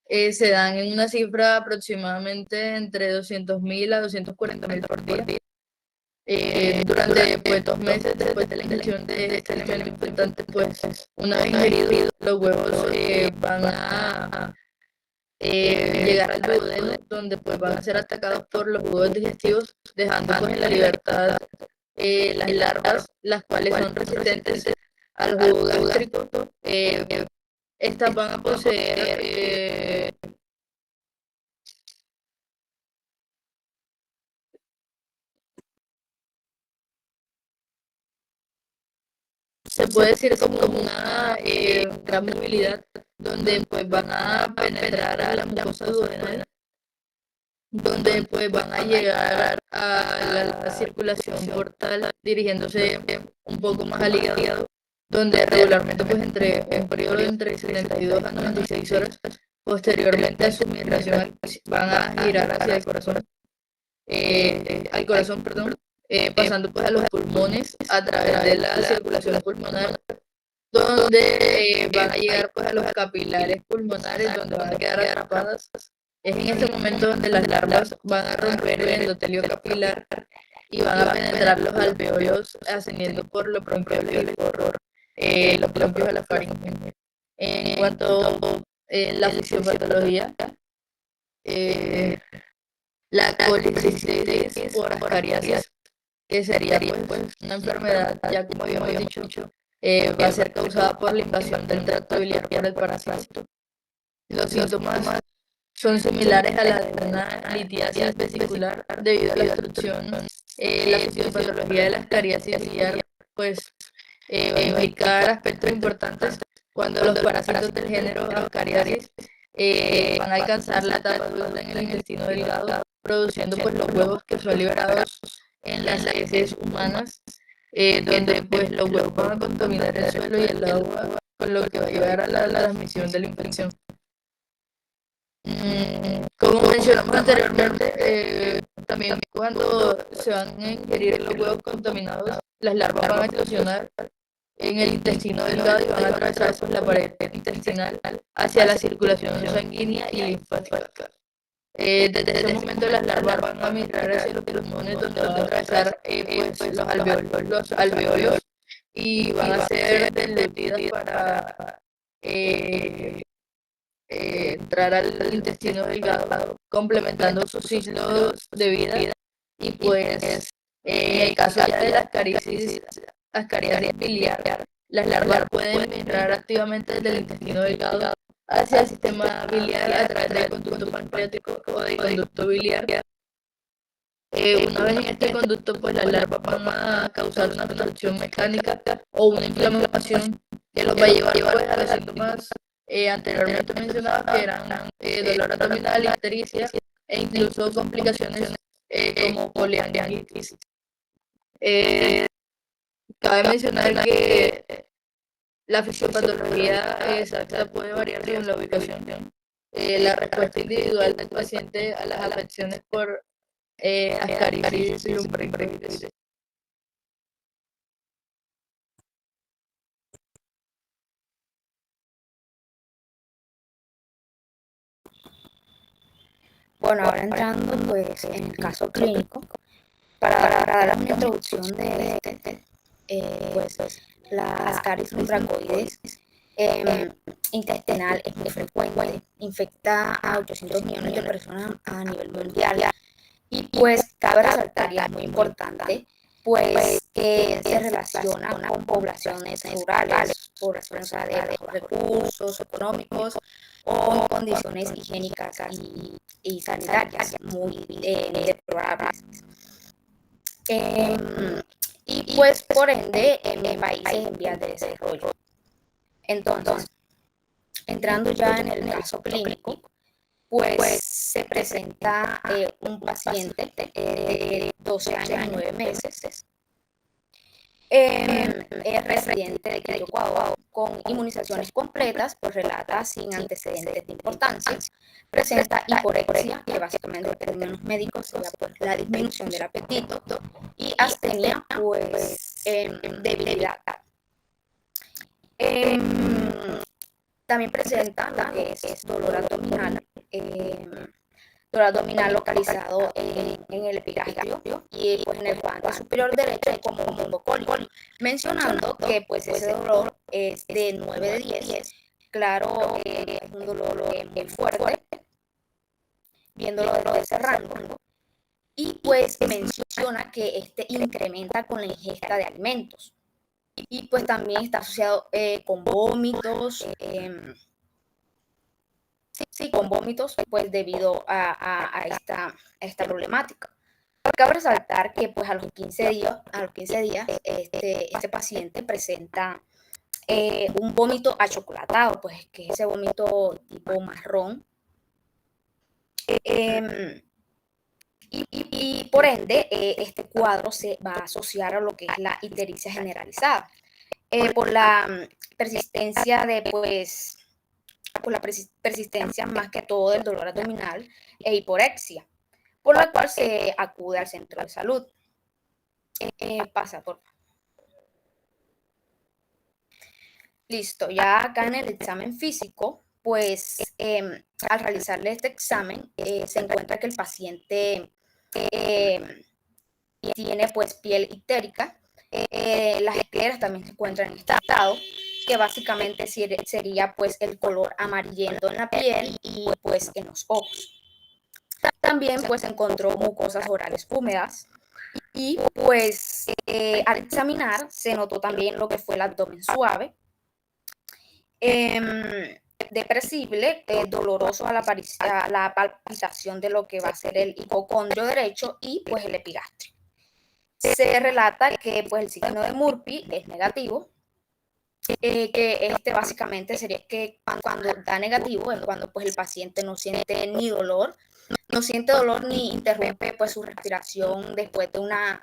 se dan en una cifra aproximadamente entre 200.000 a 240.000 por día. Durante pues, 2 meses después de la ingestión de este elemento infectante, pues, una vez ingerido, los huevos van a llegar al duodeno, donde pues van a ser atacados por los jugos digestivos, dejando pues en la libertad las larvas, las cuales son resistentes al jugo gástrico. Estas van a poseer se puede decir como una gran movilidad, donde pues van a penetrar a la mucosa duodenal, donde pues van a llegar a la circulación portal dirigiéndose un poco más al hígado, donde regularmente pues entre un periodo entre 72 a 96 horas posteriormente a su migración van a girar hacia el corazón, perdón, pasando pues a los pulmones a través de la circulación pulmonar, donde van a llegar pues a los capilares pulmonares, donde van a quedar atrapadas Es en este momento donde las larvas van a romper el endotelio capilar y van a penetrar los alveolos, ascendiendo por los bronquiolos y por los bronquios a la faringe. En cuanto a la fisiopatología, la colicistitis por ascariasis, que sería pues una enfermedad, ya como habíamos dicho, va a ser causada por la invasión del tracto biliar por el parásito. Los síntomas son similares a la de una litiasis vesicular debido a la obstrucción. La fisiopatología de la ascariasis biliar pues va a implicar aspectos importantes cuando los parásitos del género Ascariasis van a alcanzar la etapa adulta en el intestino delgado, produciendo pues los huevos que son liberados en las heces humanas, donde pues los huevos van a contaminar el suelo y el agua, con lo que va a llevar a la transmisión de la infección. Como mencionamos anteriormente, también cuando se van a ingerir los huevos contaminados, las larvas van a eclosionar en el intestino delgado y van a atravesar pues, la pared intestinal hacia la circulación sanguínea y linfática. Desde ese momento las larvas van a migrar hacia los pulmones, donde van a atravesar pues, los alveolos y van a ser deglutidas para entrar al intestino delgado, complementando sus ciclos de vida. Y pues en el caso ya de la ascariasis biliar, las larvas pueden entrar activamente desde el intestino delgado hacia el sistema biliar a través del conducto pancreático o del conducto biliar. Una vez en este conducto, pues las larvas van a causar una absorción mecánica o una inflamación que los va a llevar pues, a los síntomas anteriormente mencionados, que eran dolor abdominal, ictericia e incluso complicaciones como poliangitis. Cabe mencionar que la fisiopatología exacta puede variar según la ubicación. La respuesta individual del paciente a las afecciones por ascariasis y lumbricoides. Bueno, ahora entrando pues en el caso clínico, para dar una introducción de pues la ascaris lumbricoides intestinal es muy frecuente, infecta a 800 millones de personas a nivel mundial y pues cabe resaltar, y es muy importante, pues que se relaciona con poblaciones rurales, poblaciones de bajos recursos económicos o condiciones higiénicas y sanitarias muy deplorables. Y pues por ende en países en vías de desarrollo. Entonces, entrando ya en el caso clínico, pues se presenta un paciente de 12 años y 9 meses, es residente de Quito, Ecuador, con inmunizaciones completas, pues relata sin antecedentes de importancia. Presenta hiporexia, que básicamente en términos médicos sería pues, la disminución del apetito, y astenia, pues debilidad. También presenta lo que es dolor abdominal localizado en el epigastrio y pues, en el cuadrante superior derecho como un mondocólico, mencionando que pues ese dolor es de 9 de 10. Claro, es un dolor muy fuerte, viéndolo desde ese rango. Y pues menciona que este incrementa con la ingesta de alimentos. Y pues también está asociado con vómitos, con vómitos, pues debido a esta problemática. Cabe resaltar que pues a los 15 días este paciente presenta un vómito achocolatado, pues que es ese vómito tipo marrón. Y por ende, este cuadro se va a asociar a lo que es la ictericia generalizada, por la persistencia de, pues, por la persistencia más que todo del dolor abdominal e hiporexia, por la cual se acude al centro de salud. Pasa, por favor. Listo, ya acá en el examen físico, pues al realizarle este examen se encuentra que el paciente tiene pues piel ictérica, las escleras también se encuentran en este estado, que básicamente sería pues el color amarillento en la piel y pues en los ojos. También pues encontró mucosas orales húmedas y pues al examinar se notó también lo que fue el abdomen suave, depresible, doloroso a la palpitación de lo que va a ser el hipocondrio derecho y pues el epigastrio. Se relata que pues el signo de Murphy es negativo, que este básicamente sería que cuando da negativo es cuando pues el paciente no siente ni dolor, no siente dolor ni interrumpe pues su respiración después de una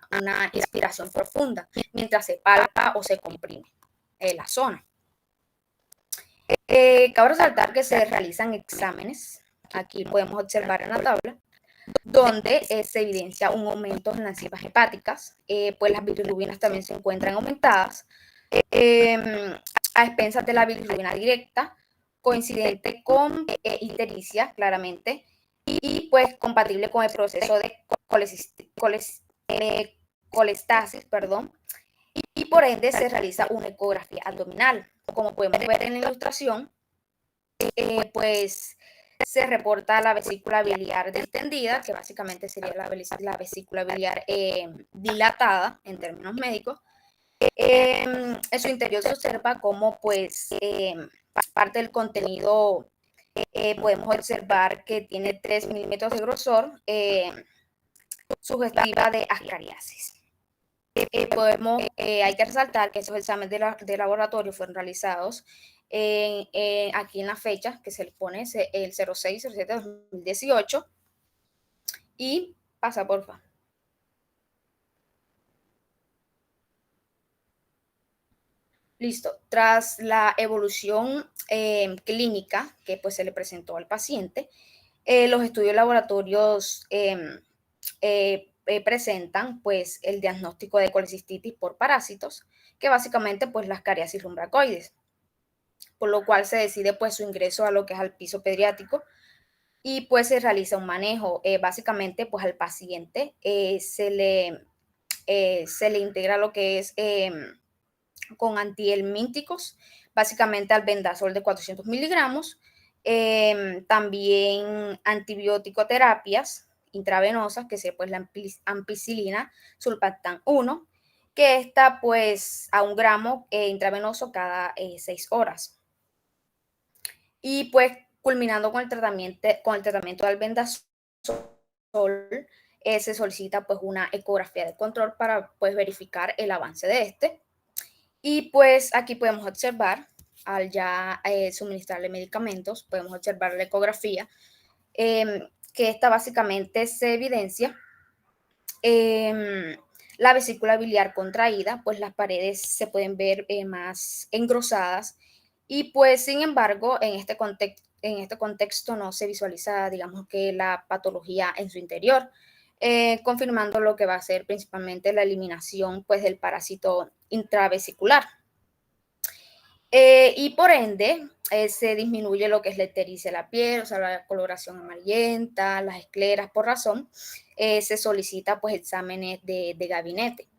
inspiración profunda, mientras se palpa o se comprime la zona. Cabe resaltar que se realizan exámenes, aquí podemos observar en la tabla, donde se evidencia un aumento en las enzimas hepáticas, pues las bilirrubinas también se encuentran aumentadas, a expensas de la bilirrubina directa, coincidente con ictericia, claramente, y pues compatible con el proceso de colestasis, y por ende se realiza una ecografía abdominal. Como podemos ver en la ilustración, pues se reporta la vesícula biliar distendida, que básicamente sería la vesícula biliar dilatada en términos médicos. En su interior se observa como pues parte del contenido podemos observar que tiene 3 milímetros de grosor, sugestiva de ascariasis. Hay que resaltar que esos exámenes de laboratorio fueron realizados aquí en la fecha que se le pone el 06/07/2018 y pasa porfa. Listo. Tras la evolución clínica que pues se le presentó al paciente, los estudios laboratorios presentan pues el diagnóstico de colecistitis por parásitos, que básicamente pues las cariasis lumbracoides, por lo cual se decide pues su ingreso a lo que es al piso pediátrico y pues se realiza un manejo. Básicamente pues al paciente se le integra lo que es con antihelmínticos, básicamente albendazol de 400 miligramos, también antibiótico-terapias intravenosas, que sería pues la ampicilina sulpactan 1, que está pues a 1 gramo intravenoso cada 6 horas. Y pues culminando con el tratamiento de albendazol, se solicita pues una ecografía de control para pues verificar el avance de este. Y pues aquí podemos observar, al ya suministrarle medicamentos, podemos observar la ecografía, que esta básicamente se evidencia la vesícula biliar contraída, pues las paredes se pueden ver más engrosadas y pues sin embargo en este contexto no se visualiza, digamos que la patología en su interior, confirmando lo que va a ser principalmente la eliminación pues del parásito intravesicular. Y por ende se disminuye lo que es la ictericia de la piel, o sea, la coloración amarillenta, las escleras, por razón, se solicita pues exámenes de gabinete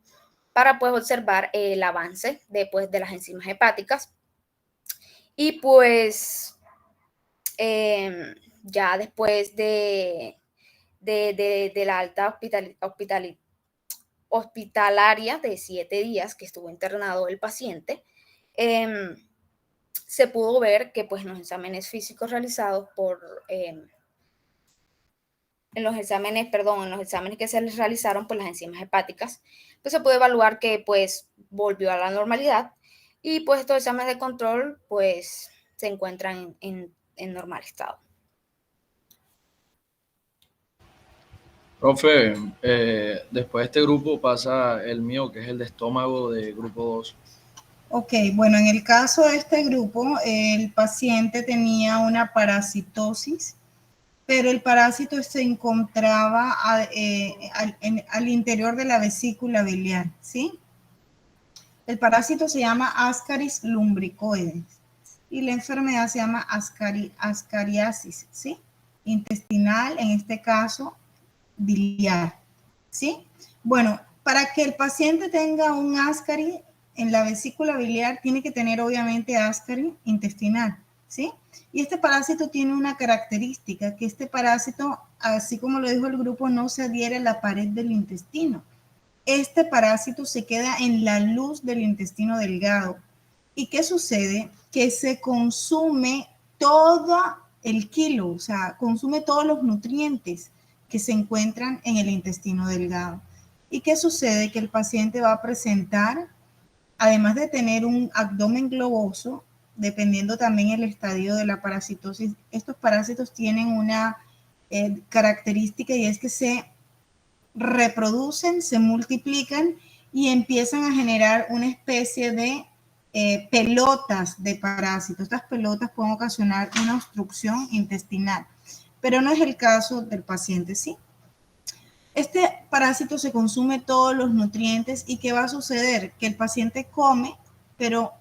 para pues observar el avance de las enzimas hepáticas y pues ya después de la alta hospitalaria de 7 días que estuvo internado el paciente, se pudo ver que pues en los exámenes físicos realizados en los exámenes que se les realizaron por las enzimas hepáticas, pues se pudo evaluar que pues volvió a la normalidad y pues estos exámenes de control pues se encuentran en normal estado. Profe, después de este grupo pasa el mío, que es el de estómago de grupo 2. Ok, bueno, en el caso de este grupo, el paciente tenía una parasitosis, pero el parásito se encontraba al interior de la vesícula biliar, ¿sí? El parásito se llama Ascaris lumbricoides y la enfermedad se llama ascariasis, ¿sí? Intestinal, en este caso, biliar, ¿sí? Bueno, para que el paciente tenga un ascari en la vesícula biliar, tiene que tener obviamente ascari intestinal, ¿sí? Y este parásito tiene una característica, que este parásito, así como lo dijo el grupo, no se adhiere a la pared del intestino. Este parásito se queda en la luz del intestino delgado. ¿Y qué sucede? Que se consume todo el kilo, o sea, consume todos los nutrientes que se encuentran en el intestino delgado. ¿Y qué sucede? Que el paciente va a presentar, además de tener un abdomen globoso, dependiendo también el estadio de la parasitosis, estos parásitos tienen una característica, y es que se reproducen, se multiplican y empiezan a generar una especie de pelotas de parásitos. Estas pelotas pueden ocasionar una obstrucción intestinal, pero no es el caso del paciente, ¿sí? Este parásito se consume todos los nutrientes, y ¿qué va a suceder? Que el paciente come, pero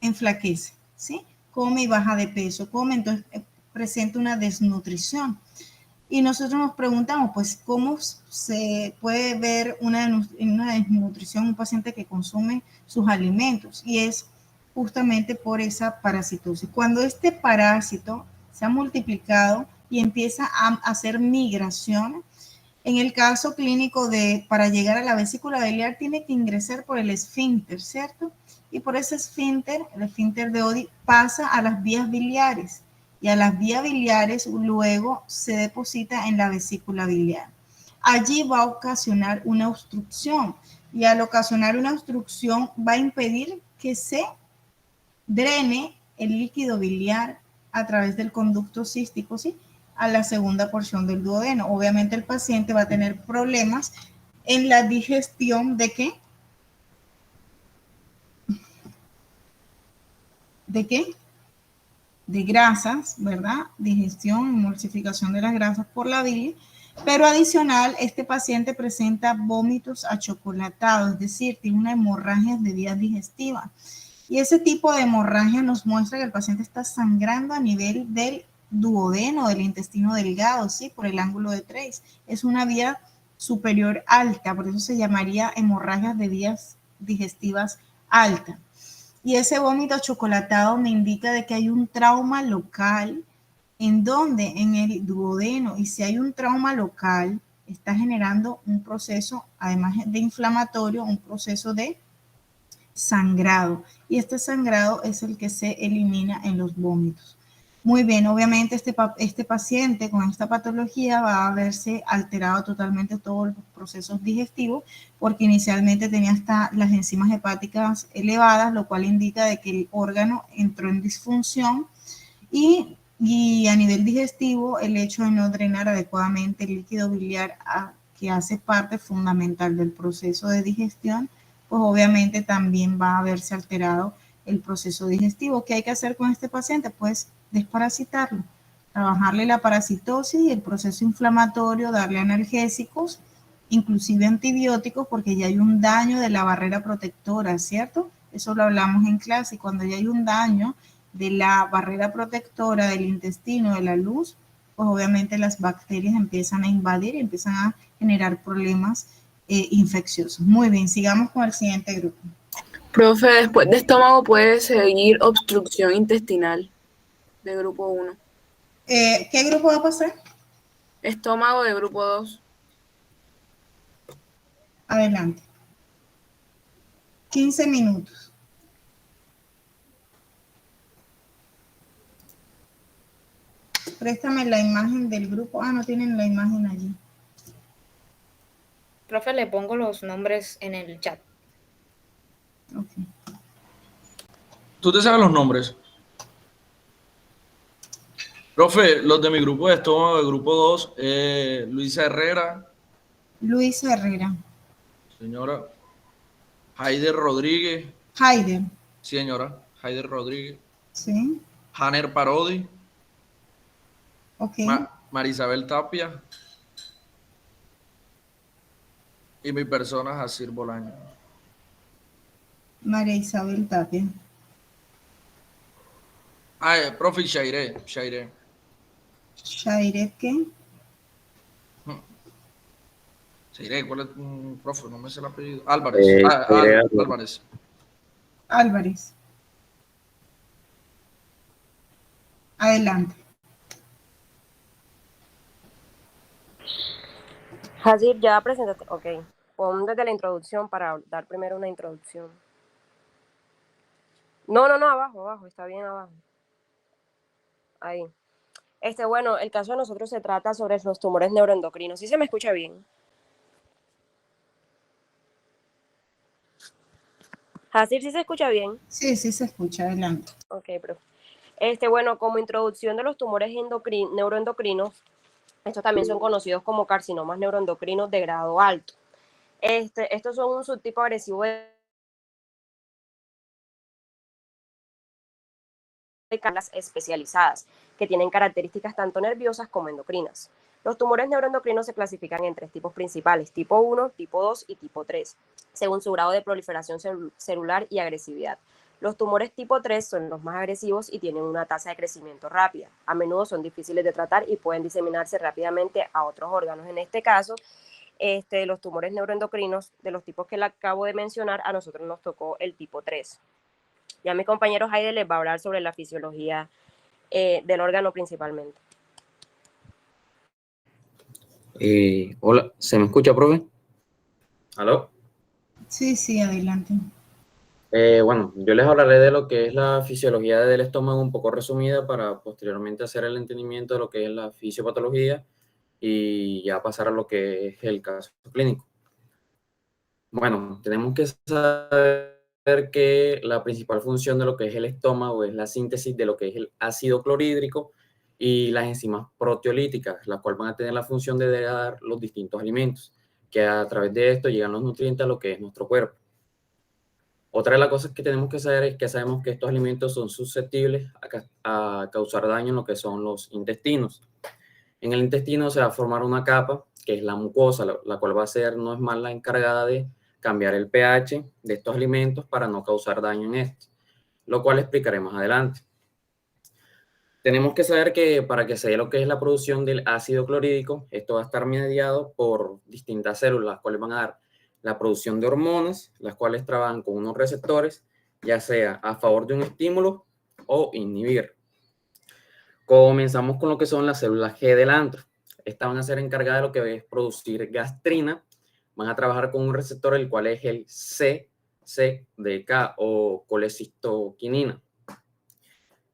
enflaquece, ¿sí? Come y baja de peso, come, entonces presenta una desnutrición. Y nosotros nos preguntamos, pues, ¿cómo se puede ver una desnutrición en un paciente que consume sus alimentos? Y es justamente por esa parasitosis. Cuando este parásito se ha multiplicado y empieza a hacer migración, en el caso clínico para llegar a la vesícula biliar, tiene que ingresar por el esfínter, ¿cierto? Y por ese esfínter, el esfínter de Oddi, pasa a las vías biliares. Y a las vías biliares luego se deposita en la vesícula biliar. Allí va a ocasionar una obstrucción, y al ocasionar una obstrucción va a impedir que se drene el líquido biliar a través del conducto cístico, ¿sí?, a la segunda porción del duodeno. Obviamente el paciente va a tener problemas en la digestión ¿de qué? ¿De qué? De grasas, ¿verdad? Digestión, emulsificación de las grasas por la bilis, pero adicional, este paciente presenta vómitos achocolatados, es decir, tiene una hemorragia de vías digestivas. Y ese tipo de hemorragia nos muestra que el paciente está sangrando a nivel del duodeno, del intestino delgado, ¿sí? Por el ángulo de Treis. Es una vía superior alta, por eso se llamaría hemorragias de vías digestivas alta. Y ese vómito achocolatado me indica de que hay un trauma local. ¿En dónde? En el duodeno. Y si hay un trauma local, está generando un proceso, además de inflamatorio, un proceso de sangrado. Y este sangrado es el que se elimina en los vómitos. Muy bien, obviamente este paciente con esta patología va a verse alterado totalmente todos los procesos digestivos, porque inicialmente tenía hasta las enzimas hepáticas elevadas, lo cual indica de que el órgano entró en disfunción, y a nivel digestivo el hecho de no drenar adecuadamente el líquido biliar, que hace parte fundamental del proceso de digestión, pues obviamente también va a verse alterado el proceso digestivo. ¿Qué hay que hacer con este paciente? Pues desparasitarlo, trabajarle la parasitosis y el proceso inflamatorio, darle analgésicos, inclusive antibióticos, porque ya hay un daño de la barrera protectora, ¿cierto? Eso lo hablamos en clase, y cuando ya hay un daño de la barrera protectora del intestino, de la luz, pues obviamente las bacterias empiezan a invadir y empiezan a generar problemas infecciosos. Muy bien, sigamos con el siguiente grupo. Profe, después de estómago puede seguir obstrucción intestinal de grupo 1. ¿Qué grupo va a pasar? Estómago de grupo 2. Adelante. 15 minutos. Préstame la imagen del grupo. No tienen la imagen allí. Profe, le pongo los nombres en el chat. Okay. ¿Tú te sabes los nombres? Profe, los de mi grupo de estómago, de grupo 2, Luisa Herrera. Luisa Herrera. Señora. Haider Rodríguez. Haider. Señora, Haider Rodríguez. Sí. Hanner Parodi. Ok. Marisabel Tapia. Y mi persona, Jacir Bolaño. María Isabel Tapia. Profe, Shaire. ¿Shaire qué? Shaire, ¿cuál es tu profe? No me sé el apellido. Álvarez. Álvarez. Álvarez. Adelante. Hazir, ya presentaste. Ok. Pon desde la introducción para dar primero una introducción. No, abajo, está bien abajo. Ahí. Bueno, el caso de nosotros se trata sobre los tumores neuroendocrinos. ¿Sí se me escucha bien? Hazir, ¿sí se escucha bien? Sí, se escucha, adelante. Ok, profe. Bueno, como introducción de los tumores neuroendocrinos, estos también son conocidos como carcinomas neuroendocrinos de grado alto. Estos son un subtipo agresivo de calas especializadas, que tienen características tanto nerviosas como endocrinas. Los tumores neuroendocrinos se clasifican en 3 tipos principales, tipo 1, tipo 2 y tipo 3, según su grado de proliferación celular y agresividad. Los tumores tipo 3 son los más agresivos y tienen una tasa de crecimiento rápida. A menudo son difíciles de tratar y pueden diseminarse rápidamente a otros órganos. En este caso, los tumores neuroendocrinos, de los tipos que le acabo de mencionar, a nosotros nos tocó el tipo 3. Ya mi compañero Jaide les va a hablar sobre la fisiología del órgano principalmente. Hola, ¿se me escucha, profe? ¿Aló? Sí, adelante. Bueno, yo les hablaré de lo que es la fisiología del estómago un poco resumida para posteriormente hacer el entendimiento de lo que es la fisiopatología y ya pasar a lo que es el caso clínico. Bueno, tenemos que saber que la principal función de lo que es el estómago es la síntesis de lo que es el ácido clorhídrico y las enzimas proteolíticas, las cuales van a tener la función de degradar los distintos alimentos, que a través de esto llegan los nutrientes a lo que es nuestro cuerpo. Otra de las cosas que tenemos que saber es que sabemos que estos alimentos son susceptibles a causar daño en lo que son los intestinos. En el intestino se va a formar una capa, que es la mucosa, la cual va a ser, no es más la encargada de cambiar el pH de estos alimentos para no causar daño en estos, lo cual explicaré más adelante. Tenemos que saber que para que se dé lo que es la producción del ácido clorhídrico, esto va a estar mediado por distintas células, las cuales van a dar la producción de hormonas, las cuales trabajan con unos receptores, ya sea a favor de un estímulo o inhibir. Comenzamos con lo que son las células G del antro. Estas van a ser encargadas de lo que es producir gastrina. Van a trabajar con un receptor, el cual es el CCDK o colecistoquinina.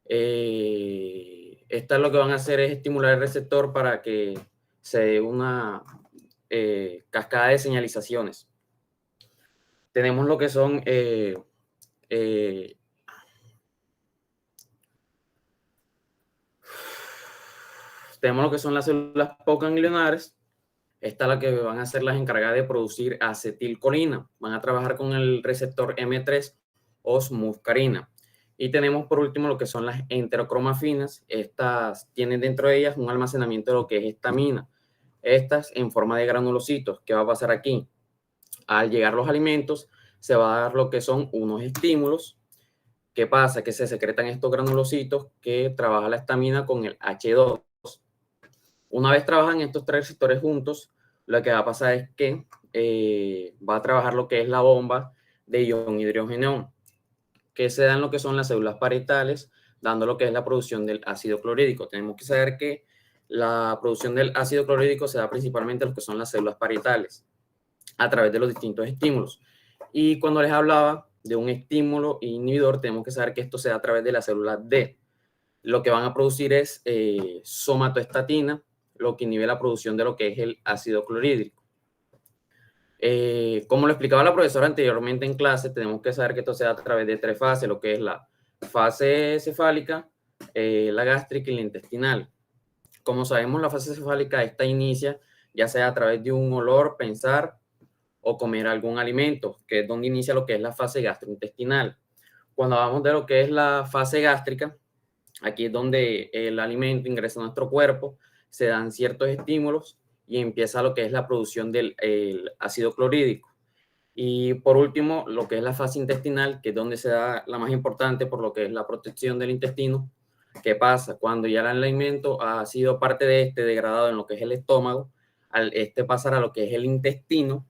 Esta lo que van a hacer es estimular el receptor para que se dé una cascada de señalizaciones. Tenemos lo que son las células poganglionares. Esta es la que van a ser las encargadas de producir acetilcolina. Van a trabajar con el receptor M3 o muscarina. Y tenemos por último lo que son las enterocromafinas. Estas tienen dentro de ellas un almacenamiento de lo que es estamina. Estas en forma de granulocitos. ¿Qué va a pasar aquí? Al llegar los alimentos, se va a dar lo que son unos estímulos. ¿Qué pasa? Que se secretan estos granulocitos que trabaja la estamina con el H2. Una vez trabajan estos 3 receptores juntos, lo que va a pasar es que va a trabajar lo que es la bomba de ion hidrogenón, que se dan lo que son las células parietales, dando lo que es la producción del ácido clorhídrico. Tenemos que saber que la producción del ácido clorhídrico se da principalmente en lo que son las células parietales, a través de los distintos estímulos. Y cuando les hablaba de un estímulo inhibidor, tenemos que saber que esto se da a través de la célula D. Lo que van a producir es somatoestatina, lo que inhibe la producción de lo que es el ácido clorhídrico. Como lo explicaba la profesora anteriormente en clase, tenemos que saber que esto se da a través de 3 fases, lo que es la fase cefálica, la gástrica y la intestinal. Como sabemos, la fase cefálica, esta inicia ya sea a través de un olor, pensar o comer algún alimento, que es donde inicia lo que es la fase gastrointestinal. Cuando hablamos de lo que es la fase gástrica, aquí es donde el alimento ingresa a nuestro cuerpo, se dan ciertos estímulos y empieza lo que es la producción del ácido clorhídrico. Y por último, lo que es la fase intestinal, que es donde se da la más importante por lo que es la protección del intestino, ¿Qué pasa? Cuando ya el alimento ha sido parte de este degradado en lo que es el estómago, al pasar a lo que es el intestino,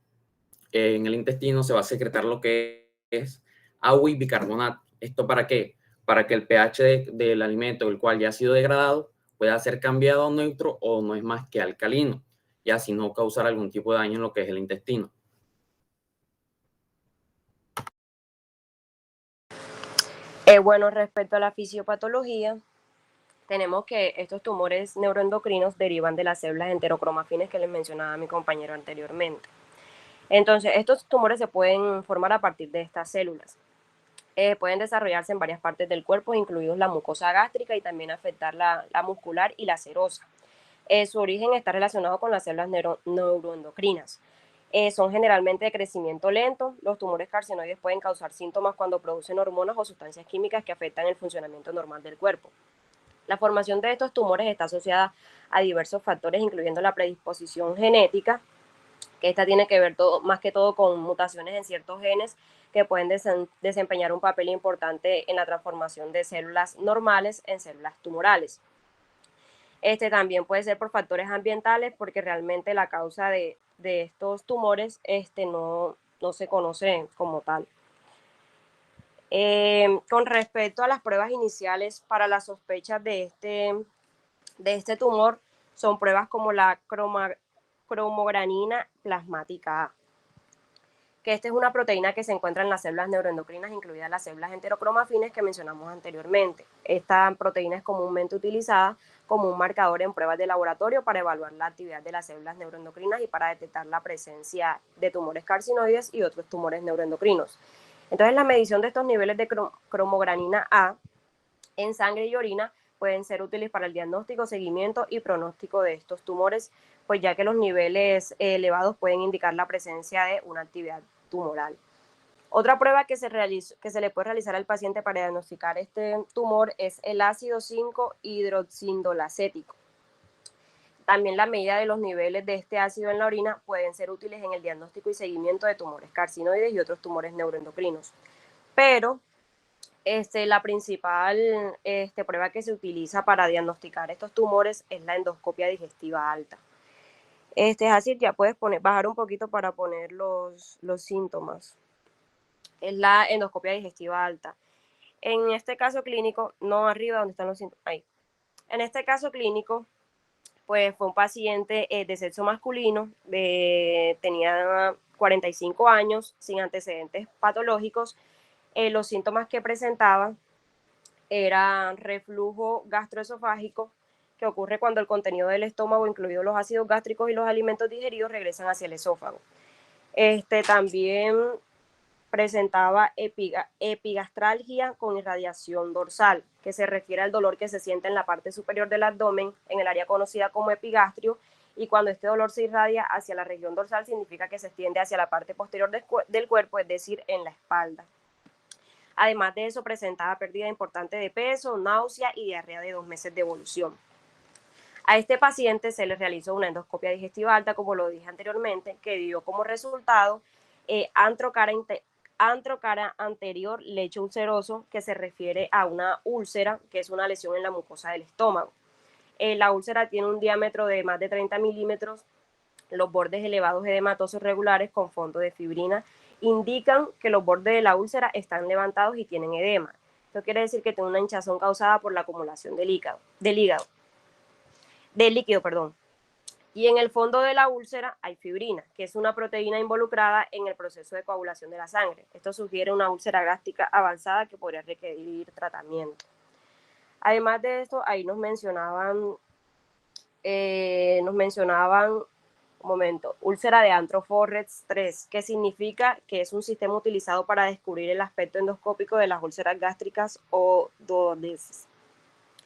en el intestino se va a secretar lo que es agua y bicarbonato. ¿Esto para qué? Para que el pH del alimento, el cual ya ha sido degradado, pueda ser cambiado a neutro o no es más que alcalino, y así no causar algún tipo de daño en lo que es el intestino. Bueno, respecto a la fisiopatología, tenemos que estos tumores neuroendocrinos derivan de las células enterocromafines que les mencionaba mi compañero anteriormente. Entonces, estos tumores se pueden formar a partir de estas células. Pueden desarrollarse en varias partes del cuerpo, incluidos la mucosa gástrica y también afectar la muscular y la serosa. Su origen está relacionado con las células neuroendocrinas. Son generalmente de crecimiento lento. Los tumores carcinoides pueden causar síntomas cuando producen hormonas o sustancias químicas que afectan el funcionamiento normal del cuerpo. La formación de estos tumores está asociada a diversos factores, incluyendo la predisposición genética, que esta tiene que ver más que todo con mutaciones en ciertos genes que pueden desempeñar un papel importante en la transformación de células normales en células tumorales. También puede ser por factores ambientales, porque realmente la causa de estos tumores no se conoce como tal. Con respecto a las pruebas iniciales para las sospechas de este tumor, son pruebas como la cromogranina plasmática A, que esta es una proteína que se encuentra en las células neuroendocrinas, incluidas las células enterocromafines que mencionamos anteriormente. Esta proteína es comúnmente utilizada como un marcador en pruebas de laboratorio para evaluar la actividad de las células neuroendocrinas y para detectar la presencia de tumores carcinoides y otros tumores neuroendocrinos. Entonces, la medición de estos niveles de cromogranina A en sangre y orina pueden ser útiles para el diagnóstico, seguimiento y pronóstico de estos tumores, pues ya que los niveles elevados pueden indicar la presencia de una actividad tumoral. Otra prueba que se le puede realizar al paciente para diagnosticar este tumor es el ácido 5-hidroxindolacético. También la medida de los niveles de este ácido en la orina pueden ser útiles en el diagnóstico y seguimiento de tumores carcinoides y otros tumores neuroendocrinos. Pero la principal prueba que se utiliza para diagnosticar estos tumores es la endoscopia digestiva alta. Es así, ya puedes bajar un poquito para poner los síntomas. Es la endoscopia digestiva alta. En este caso clínico, no arriba donde están los síntomas, ahí. En este caso clínico, pues fue un paciente de sexo masculino, tenía 45 años, sin antecedentes patológicos. Los síntomas que presentaba eran reflujo gastroesofágico, que ocurre cuando el contenido del estómago, incluidos los ácidos gástricos y los alimentos digeridos, regresan hacia el esófago. También presentaba epigastralgia con irradiación dorsal, que se refiere al dolor que se siente en la parte superior del abdomen, en el área conocida como epigastrio, y cuando este dolor se irradia hacia la región dorsal, significa que se extiende hacia la parte posterior del cuerpo, es decir, en la espalda. Además de eso, presentaba pérdida importante de peso, náusea y diarrea de 2 meses de evolución. A este paciente se le realizó una endoscopia digestiva alta, como lo dije anteriormente, que dio como resultado antrocara anterior lecho ulceroso, que se refiere a una úlcera, que es una lesión en la mucosa del estómago. La úlcera tiene un diámetro de más de 30 milímetros, los bordes elevados edematosos regulares con fondo de fibrina indican que los bordes de la úlcera están levantados y tienen edema. Esto quiere decir que tiene una hinchazón causada por la acumulación de líquido. Y en el fondo de la úlcera hay fibrina, que es una proteína involucrada en el proceso de coagulación de la sangre. Esto sugiere una úlcera gástrica avanzada que podría requerir tratamiento. Además de esto, ahí nos mencionaban úlcera de Antro-Forrest 3, que significa que es un sistema utilizado para descubrir el aspecto endoscópico de las úlceras gástricas o duodesis.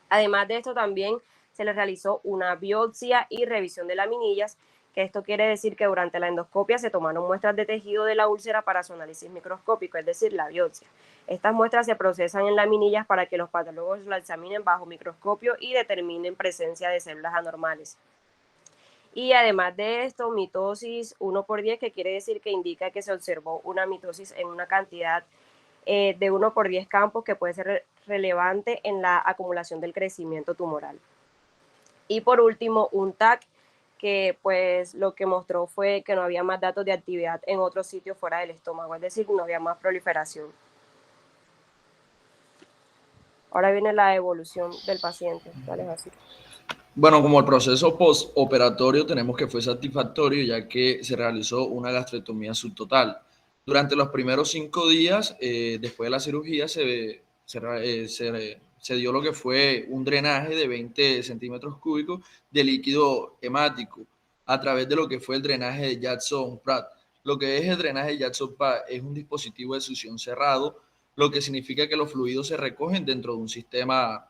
Además de esto, también se le realizó una biopsia y revisión de laminillas, que esto quiere decir que durante la endoscopia se tomaron muestras de tejido de la úlcera para su análisis microscópico, es decir, la biopsia. Estas muestras se procesan en laminillas para que los patólogos la examinen bajo microscopio y determinen presencia de células anormales. Y además de esto, mitosis 1/10, que quiere decir que indica que se observó una mitosis en una cantidad de 1/10 campos, que puede ser relevante en la acumulación del crecimiento tumoral. Y por último, un TAC que pues lo que mostró fue que no había más datos de actividad en otros sitios fuera del estómago, es decir, no había más proliferación. Ahora viene la evolución del paciente. Dale, Basil. Bueno, como el proceso postoperatorio tenemos que fue satisfactorio, ya que se realizó una gastrectomía subtotal. Durante los primeros 5 días después de la cirugía se dio lo que fue un drenaje de 20 centímetros cúbicos de líquido hemático a través de lo que fue el drenaje de Jackson-Pratt. Lo que es el drenaje de Jackson-Pratt es un dispositivo de succión cerrado, lo que significa que los fluidos se recogen dentro de un sistema,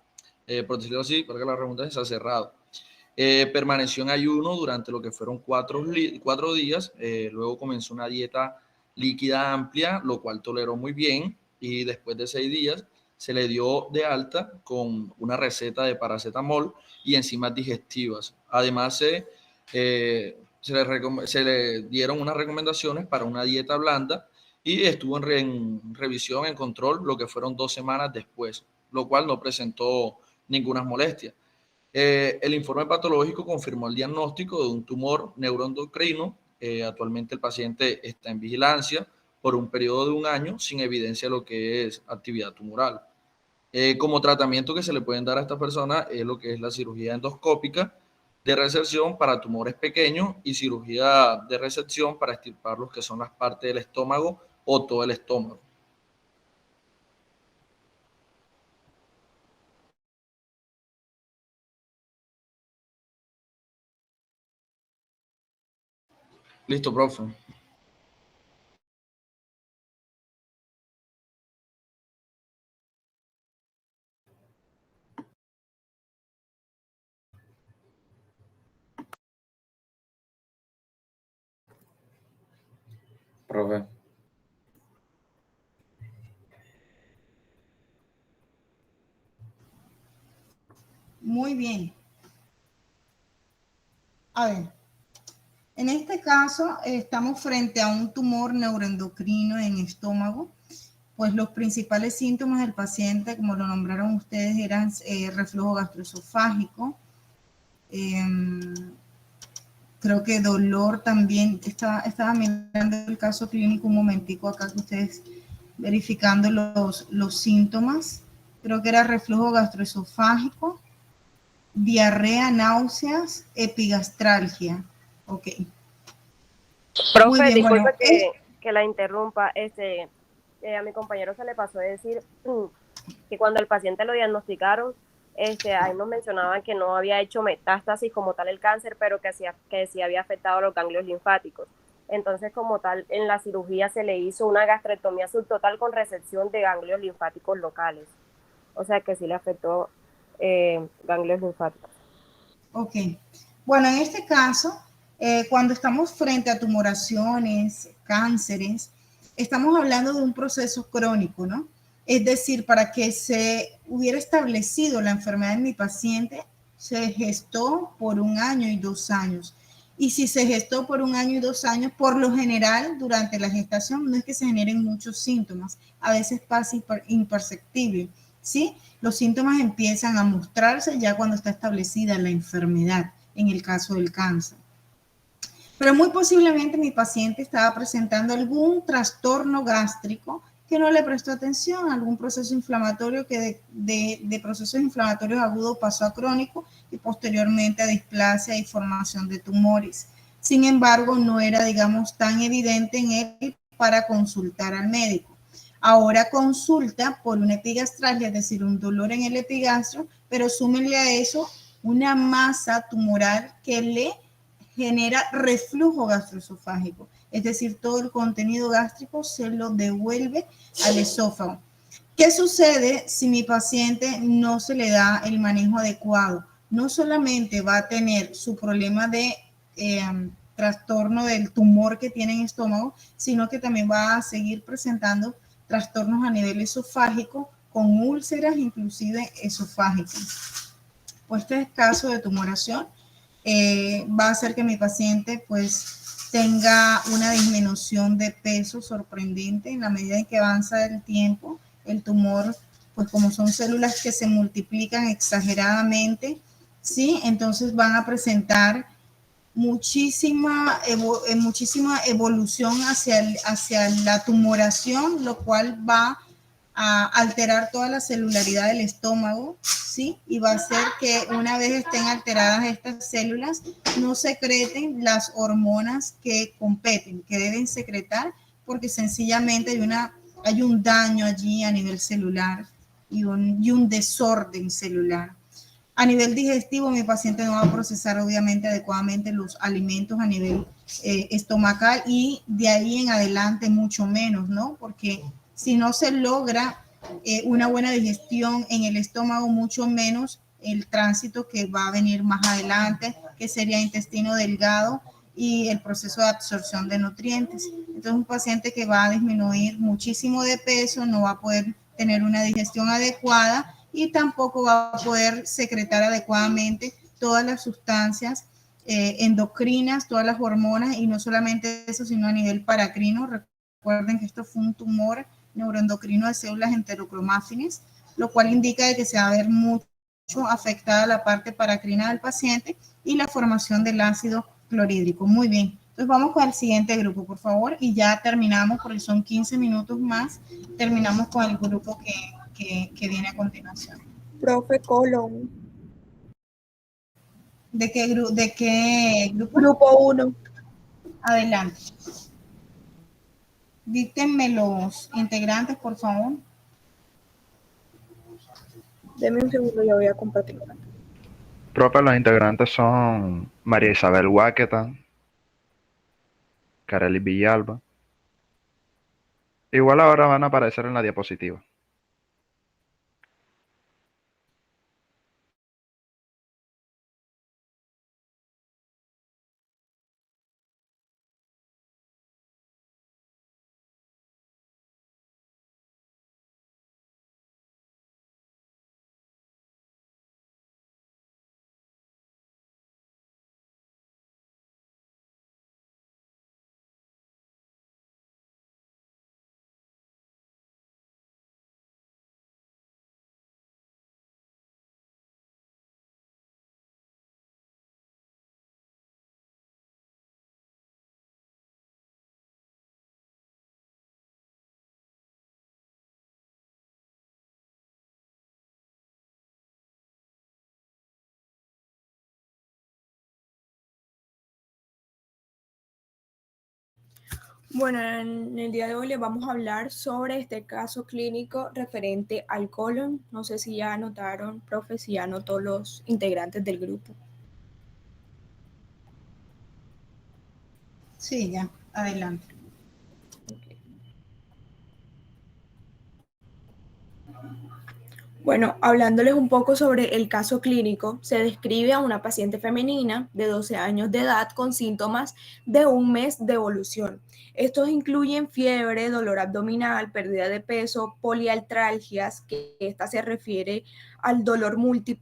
por decirlo así, para que la redundancia sea cerrado. Permaneció en ayuno durante lo que fueron 4 días, luego comenzó una dieta líquida amplia, lo cual toleró muy bien, y después de 6 días se le dio de alta con una receta de paracetamol y enzimas digestivas. Además, se le dieron unas recomendaciones para una dieta blanda y estuvo en revisión, en control, lo que fueron 2 semanas después, lo cual no presentó ninguna molestia. El informe patológico confirmó el diagnóstico de un tumor neuroendocrino. Actualmente el paciente está en vigilancia por un periodo de 1 año sin evidencia de lo que es actividad tumoral. Como tratamiento que se le pueden dar a esta persona es lo que es la cirugía endoscópica de resección para tumores pequeños y cirugía de resección para extirpar los que son las partes del estómago o todo el estómago. Listo, profe. Profe. Muy bien. A ver, en este caso estamos frente a un tumor neuroendocrino en estómago. Pues los principales síntomas del paciente, como lo nombraron ustedes, eran reflujo gastroesofágico. Creo que dolor también. Estaba mirando el caso clínico un momentico acá que ustedes verificando los síntomas. Creo que era reflujo gastroesofágico, diarrea, náuseas, epigastralgia. Ok. Profe, Muy bien, disculpe bueno, que la interrumpa. A mi compañero se le pasó a decir que cuando el paciente lo diagnosticaron, ahí nos mencionaban que no había hecho metástasis como tal el cáncer, pero que sí había afectado a los ganglios linfáticos. Entonces, como tal, en la cirugía se le hizo una gastrectomía subtotal con resección de ganglios linfáticos locales. O sea que sí le afectó ganglios linfáticos. Ok. Bueno, en este caso, cuando estamos frente a tumoraciones, cánceres, estamos hablando de un proceso crónico, ¿no? Es decir, para que se hubiera establecido la enfermedad en mi paciente, se gestó por 1 año y 2 años. Y si se gestó por 1 año y 2 años, por lo general, durante la gestación, no es que se generen muchos síntomas. A veces pasa imperceptible, ¿sí? Los síntomas empiezan a mostrarse ya cuando está establecida la enfermedad, en el caso del cáncer. Pero muy posiblemente mi paciente estaba presentando algún trastorno gástrico que no le prestó atención, algún proceso inflamatorio que de procesos inflamatorios agudos pasó a crónico y posteriormente a displasia y formación de tumores. Sin embargo, no era, digamos, tan evidente en él para consultar al médico. Ahora consulta por una epigastralgia, es decir, un dolor en el epigastro, pero súmenle a eso una masa tumoral que le genera reflujo gastroesofágico, es decir, todo el contenido gástrico se lo devuelve al esófago. ¿Qué sucede si mi paciente no se le da el manejo adecuado? No solamente va a tener su problema de trastorno del tumor que tiene en estómago, sino que también va a seguir presentando trastornos a nivel esofágico con úlceras inclusive esofágicas. Pues este caso de tumoración va a hacer que mi paciente pues tenga una disminución de peso sorprendente en la medida en que avanza el tiempo. El tumor pues como son células que se multiplican exageradamente, ¿sí? Entonces van a presentar muchísima evolución hacia la tumoración, lo cual va a alterar toda la celularidad del estómago, ¿sí? Y va a hacer que una vez estén alteradas estas células, no secreten las hormonas que competen, que deben secretar, porque sencillamente hay un daño allí a nivel celular y un desorden celular. A nivel digestivo, mi paciente no va a procesar obviamente adecuadamente los alimentos a nivel estomacal, y de ahí en adelante mucho menos, ¿no? Porque si no se logra una buena digestión en el estómago, mucho menos el tránsito que va a venir más adelante, que sería intestino delgado y el proceso de absorción de nutrientes. Entonces, un paciente que va a disminuir muchísimo de peso no va a poder tener una digestión adecuada y tampoco va a poder secretar adecuadamente todas las sustancias endocrinas, todas las hormonas, y no solamente eso, sino a nivel paracrino. Recuerden que esto fue un tumor neuroendocrino de células enterocromáfines, lo cual indica de que se va a ver mucho afectada la parte paracrina del paciente y la formación del ácido clorhídrico. Muy bien, entonces vamos con el siguiente grupo, por favor, y ya terminamos, porque son 15 minutos más, terminamos con el grupo que viene a continuación. Profe Colón. ¿De qué grupo? Grupo 1. Adelante. Díctenme los integrantes, por favor. Deme un segundo, ya voy a compartir. Profe, los integrantes son María Isabel Huáqueta, Kareli Villalba. Igual ahora van a aparecer en la diapositiva. Bueno, en el día de hoy les vamos a hablar sobre este caso clínico referente al colon. No sé si ya anotaron, profe, si ya anotó los integrantes del grupo. Sí, ya, adelante. Bueno, hablándoles un poco sobre el caso clínico, se describe a una paciente femenina de 12 años de edad con síntomas de un mes de evolución. Estos incluyen fiebre, dolor abdominal, pérdida de peso, poliartralgias, que esta se refiere al dolor,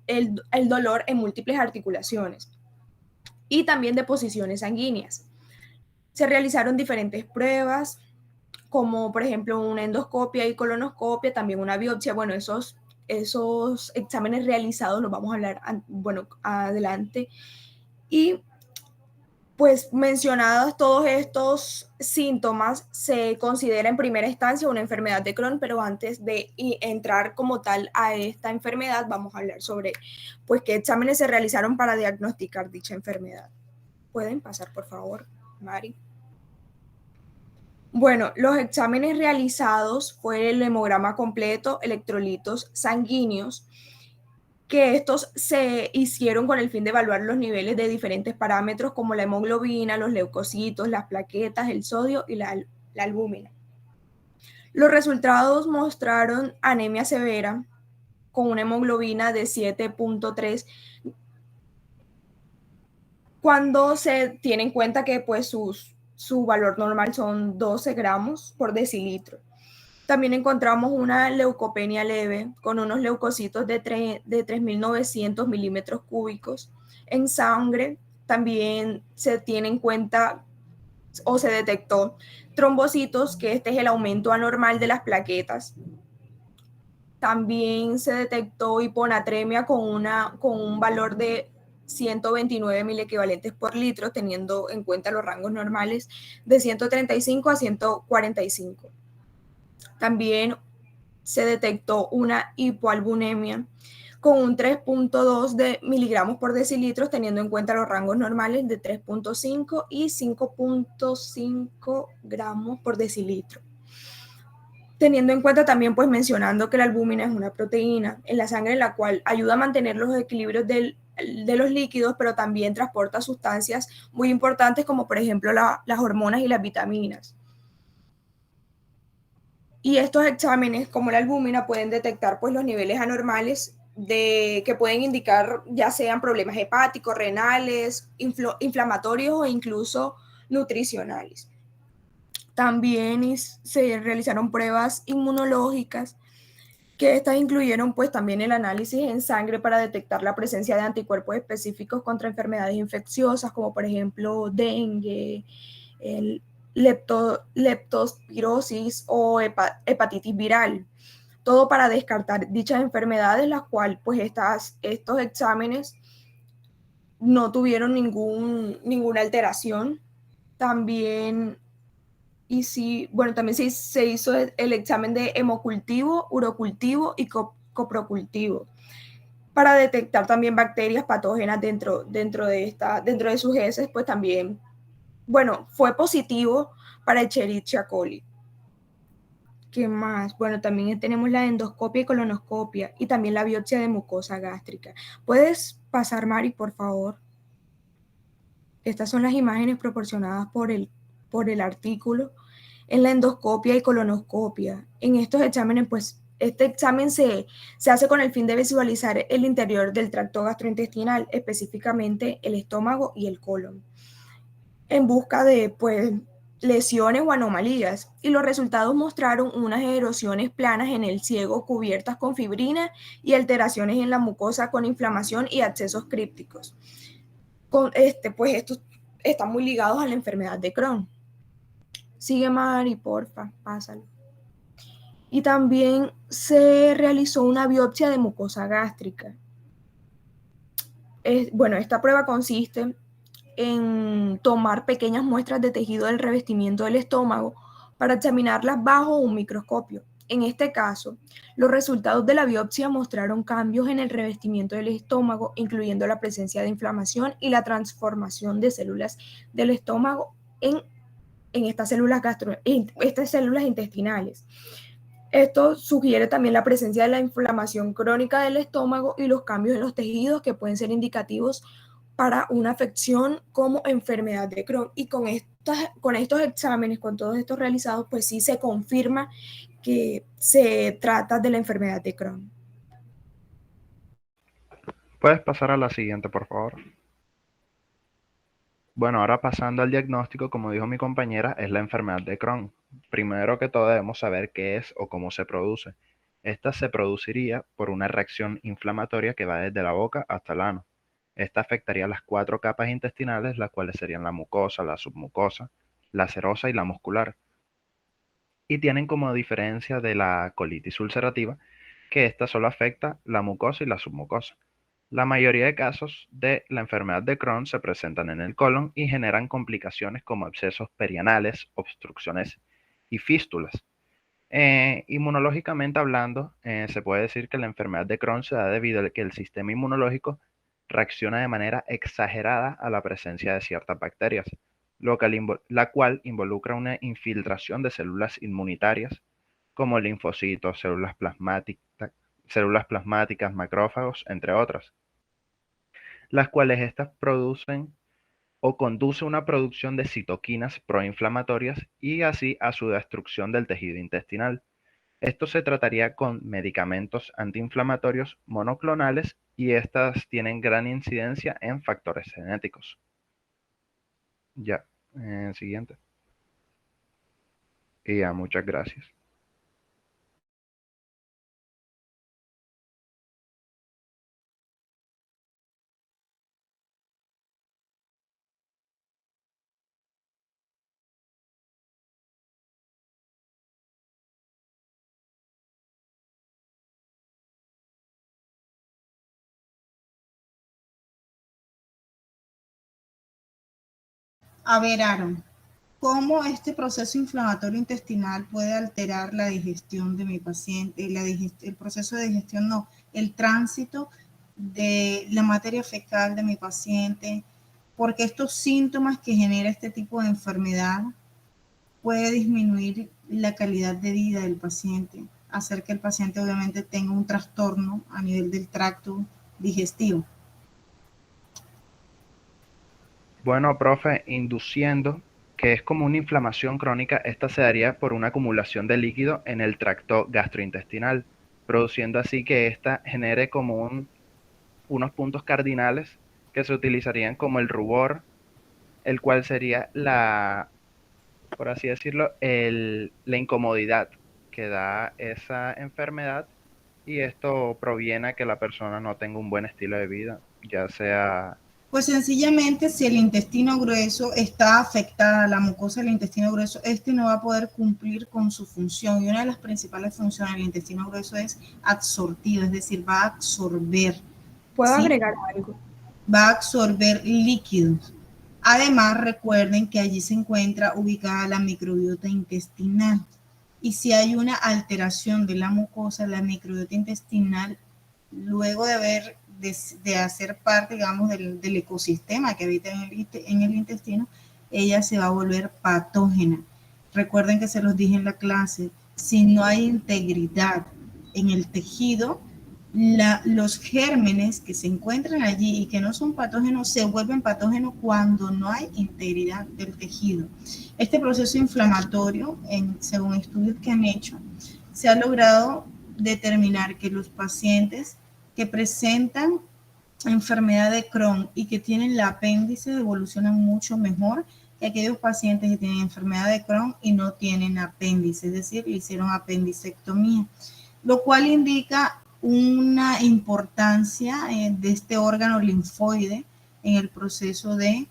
el dolor en múltiples articulaciones, y también deposiciones sanguíneas. Se realizaron diferentes pruebas, como por ejemplo una endoscopia y colonoscopia, también una biopsia. Bueno, esos exámenes realizados los vamos a hablar, bueno, adelante. Y pues mencionados todos estos síntomas, se considera en primera instancia una enfermedad de Crohn, pero antes de entrar como tal a esta enfermedad, vamos a hablar sobre pues qué exámenes se realizaron para diagnosticar dicha enfermedad. ¿Pueden pasar, por favor, Mari? Bueno, los exámenes realizados fue el hemograma completo, electrolitos sanguíneos, que estos se hicieron con el fin de evaluar los niveles de diferentes parámetros como la hemoglobina, los leucocitos, las plaquetas, el sodio y la albúmina. Los resultados mostraron anemia severa con una hemoglobina de 7.3, cuando se tiene en cuenta que pues su valor normal son 12 gramos por decilitro. También encontramos una leucopenia leve con unos leucocitos de 3.900 milímetros cúbicos en sangre. También se tiene en cuenta o se detectó trombocitos, que este es el aumento anormal de las plaquetas. también se detectó hiponatremia con un valor de 129 milequivalentes por litro, teniendo en cuenta los rangos normales de 135 a 145. También se detectó una hipoalbuminemia con un 3.2 de miligramos por decilitro, teniendo en cuenta los rangos normales de 3.5 y 5.5 gramos por decilitro. Teniendo en cuenta también, pues mencionando que la albúmina es una proteína en la sangre, la cual ayuda a mantener los equilibrios de los líquidos, pero también transporta sustancias muy importantes como por ejemplo las hormonas y las vitaminas. Y estos exámenes, como la albúmina, pueden detectar pues los niveles anormales que pueden indicar ya sean problemas hepáticos, renales, inflamatorios o incluso nutricionales. También se realizaron pruebas inmunológicas, que estas incluyeron pues también el análisis en sangre para detectar la presencia de anticuerpos específicos contra enfermedades infecciosas, como por ejemplo dengue, el leptospirosis o hepatitis viral. Todo para descartar dichas enfermedades, las cuales pues estos exámenes no tuvieron ninguna alteración. También también se hizo el examen de hemocultivo, urocultivo y coprocultivo para detectar también bacterias patógenas dentro de sus heces, pues también, fue positivo para Escherichia coli. ¿Qué más? Bueno, también tenemos la endoscopia y colonoscopia y también la biopsia de mucosa gástrica. ¿Puedes pasar, Mari, por favor? Estas son las imágenes proporcionadas por el artículo. En la endoscopia y colonoscopia. En estos exámenes, pues, este examen se hace con el fin de visualizar el interior del tracto gastrointestinal, específicamente el estómago y el colon, en busca de, pues, lesiones o anomalías. Y los resultados mostraron unas erosiones planas en el ciego cubiertas con fibrina y alteraciones en la mucosa con inflamación y accesos crípticos. Pues estos están muy ligados a la enfermedad de Crohn. Sigue, Mari, porfa, pásalo. Y también se realizó una biopsia de mucosa gástrica. Esta prueba consiste en tomar pequeñas muestras de tejido del revestimiento del estómago para examinarlas bajo un microscopio. En este caso, los resultados de la biopsia mostraron cambios en el revestimiento del estómago, incluyendo la presencia de inflamación y la transformación de células del estómago en estas células intestinales. Esto sugiere también la presencia de la inflamación crónica del estómago y los cambios en los tejidos que pueden ser indicativos para una afección como enfermedad de Crohn. Y con estos exámenes, con todos estos realizados, pues sí se confirma que se trata de la enfermedad de Crohn. ¿Puedes pasar a la siguiente, por favor? Bueno, ahora pasando al diagnóstico, como dijo mi compañera, es la enfermedad de Crohn. Primero que todo debemos saber qué es o cómo se produce. Esta se produciría por una reacción inflamatoria que va desde la boca hasta el ano. Esta afectaría las 4 capas intestinales, las cuales serían la mucosa, la submucosa, la serosa y la muscular. Y tienen como diferencia de la colitis ulcerativa que esta solo afecta la mucosa y la submucosa. La mayoría de casos de la enfermedad de Crohn se presentan en el colon y generan complicaciones como abscesos perianales, obstrucciones y fístulas. Inmunológicamente hablando, se puede decir que la enfermedad de Crohn se da debido a que el sistema inmunológico reacciona de manera exagerada a la presencia de ciertas bacterias, la cual involucra una infiltración de células inmunitarias como linfocitos, células plasmáticas, macrófagos, entre otras, las cuales estas producen o conduce a una producción de citoquinas proinflamatorias y así a su destrucción del tejido intestinal. Esto se trataría con medicamentos antiinflamatorios monoclonales y estas tienen gran incidencia en factores genéticos. Ya, siguiente. Y ya, muchas gracias. A ver, Aaron, ¿cómo este proceso inflamatorio intestinal puede alterar la digestión de mi paciente? El proceso de digestión no, el tránsito de la materia fecal de mi paciente, porque estos síntomas que genera este tipo de enfermedad puede disminuir la calidad de vida del paciente, hacer que el paciente obviamente tenga un trastorno a nivel del tracto digestivo. Bueno, profe, induciendo que es como una inflamación crónica, esta se daría por una acumulación de líquido en el tracto gastrointestinal, produciendo así que esta genere como unos puntos cardinales que se utilizarían como el rubor, el cual sería por así decirlo, la incomodidad que da esa enfermedad, y esto proviene a que la persona no tenga un buen estilo de vida, ya sea... Pues sencillamente, si el intestino grueso está afectada, la mucosa del intestino grueso, este no va a poder cumplir con su función. Y una de las principales funciones del intestino grueso es absortiva, es decir, va a absorber. ¿Puedo ¿sí? agregar algo? Va a absorber líquidos. Además, recuerden que allí se encuentra ubicada la microbiota intestinal. Y si hay una alteración de la mucosa, la microbiota intestinal, luego de hacer parte, digamos, del ecosistema que habita en el intestino, ella se va a volver patógena. Recuerden que se los dije en la clase, si no hay integridad en el tejido, los gérmenes que se encuentran allí y que no son patógenos se vuelven patógenos cuando no hay integridad del tejido. Este proceso inflamatorio, según estudios que han hecho, se ha logrado determinar que los pacientes que presentan enfermedad de Crohn y que tienen la apéndice evolucionan mucho mejor que aquellos pacientes que tienen enfermedad de Crohn y no tienen apéndice, es decir, le hicieron apendicectomía, lo cual indica una importancia de este órgano linfoide en el proceso de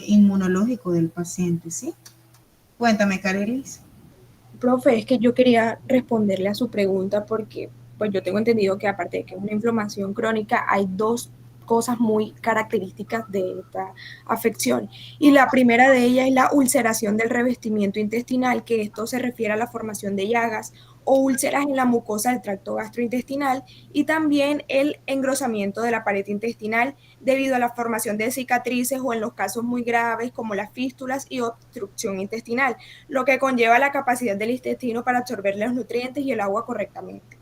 inmunológico del paciente, ¿sí? Cuéntame, Carelis. Profe, es que yo quería responderle a su pregunta porque pues yo tengo entendido que aparte de que es una inflamación crónica, hay dos cosas muy características de esta afección. Y la primera de ellas es la ulceración del revestimiento intestinal, que esto se refiere a la formación de llagas o úlceras en la mucosa del tracto gastrointestinal, y también el engrosamiento de la pared intestinal debido a la formación de cicatrices o en los casos muy graves como las fístulas y obstrucción intestinal, lo que conlleva la capacidad del intestino para absorber los nutrientes y el agua correctamente.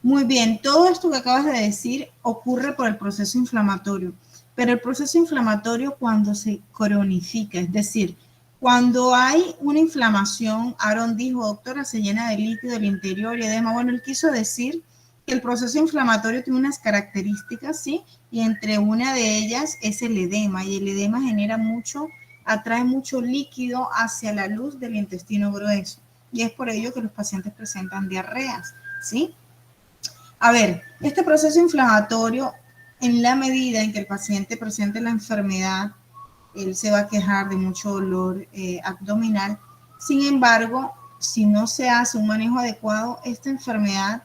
Muy bien, todo esto que acabas de decir ocurre por el proceso inflamatorio, pero el proceso inflamatorio cuando se cronifica, es decir, cuando hay una inflamación, Aaron dijo, doctora, se llena de líquido el interior y edema. Bueno, él quiso decir que el proceso inflamatorio tiene unas características, ¿sí? Y entre una de ellas es el edema, y el edema atrae mucho líquido hacia la luz del intestino grueso, y es por ello que los pacientes presentan diarreas, ¿sí? A ver, este proceso inflamatorio, en la medida en que el paciente presente la enfermedad, él se va a quejar de mucho dolor abdominal. Sin embargo, si no se hace un manejo adecuado, esta enfermedad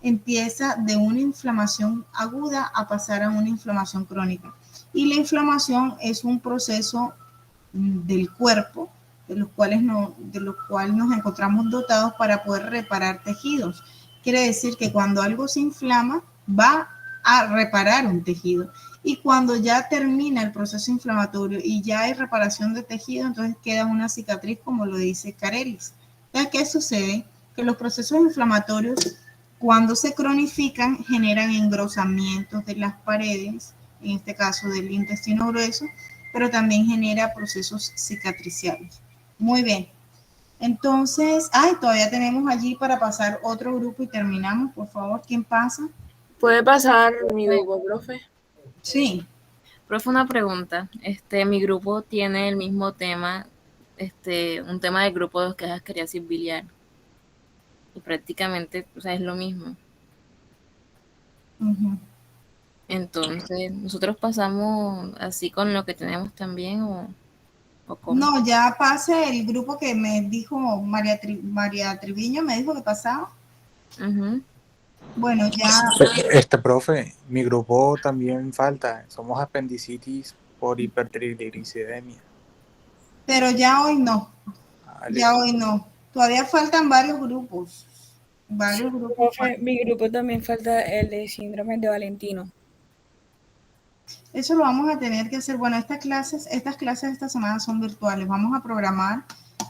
empieza de una inflamación aguda a pasar a una inflamación crónica. Y la inflamación es un proceso del cuerpo, de los cuales nos encontramos dotados para poder reparar tejidos. Quiere decir que cuando algo se inflama, va a reparar un tejido. Y cuando ya termina el proceso inflamatorio y ya hay reparación de tejido, entonces queda una cicatriz, como lo dice Carelis. Entonces, ¿qué sucede? Que los procesos inflamatorios, cuando se cronifican, generan engrosamientos de las paredes, en este caso del intestino grueso, pero también genera procesos cicatriciales. Muy bien. Entonces, todavía tenemos allí para pasar otro grupo y terminamos. Por favor, ¿quién pasa? ¿Puede pasar mi grupo, profe? Sí. Profe, una pregunta. Mi grupo tiene el mismo tema, un tema del grupo 2 que es ascariasis biliar. Y prácticamente, o sea, es lo mismo. Entonces, ¿nosotros pasamos así con lo que tenemos también o cómo? No, ya pasa el grupo que me dijo María Triviño, me dijo que pasaba. Bueno, ya... Profe, mi grupo también falta. Somos apendicitis por hipertrigliceridemia. pero ya hoy no. Ya hoy no. Todavía faltan varios grupos. Varios grupos. Profe, mi grupo también falta el de síndrome de Valentino. Eso lo vamos a tener que hacer. Bueno, estas clases esta semana son virtuales. Vamos a programar,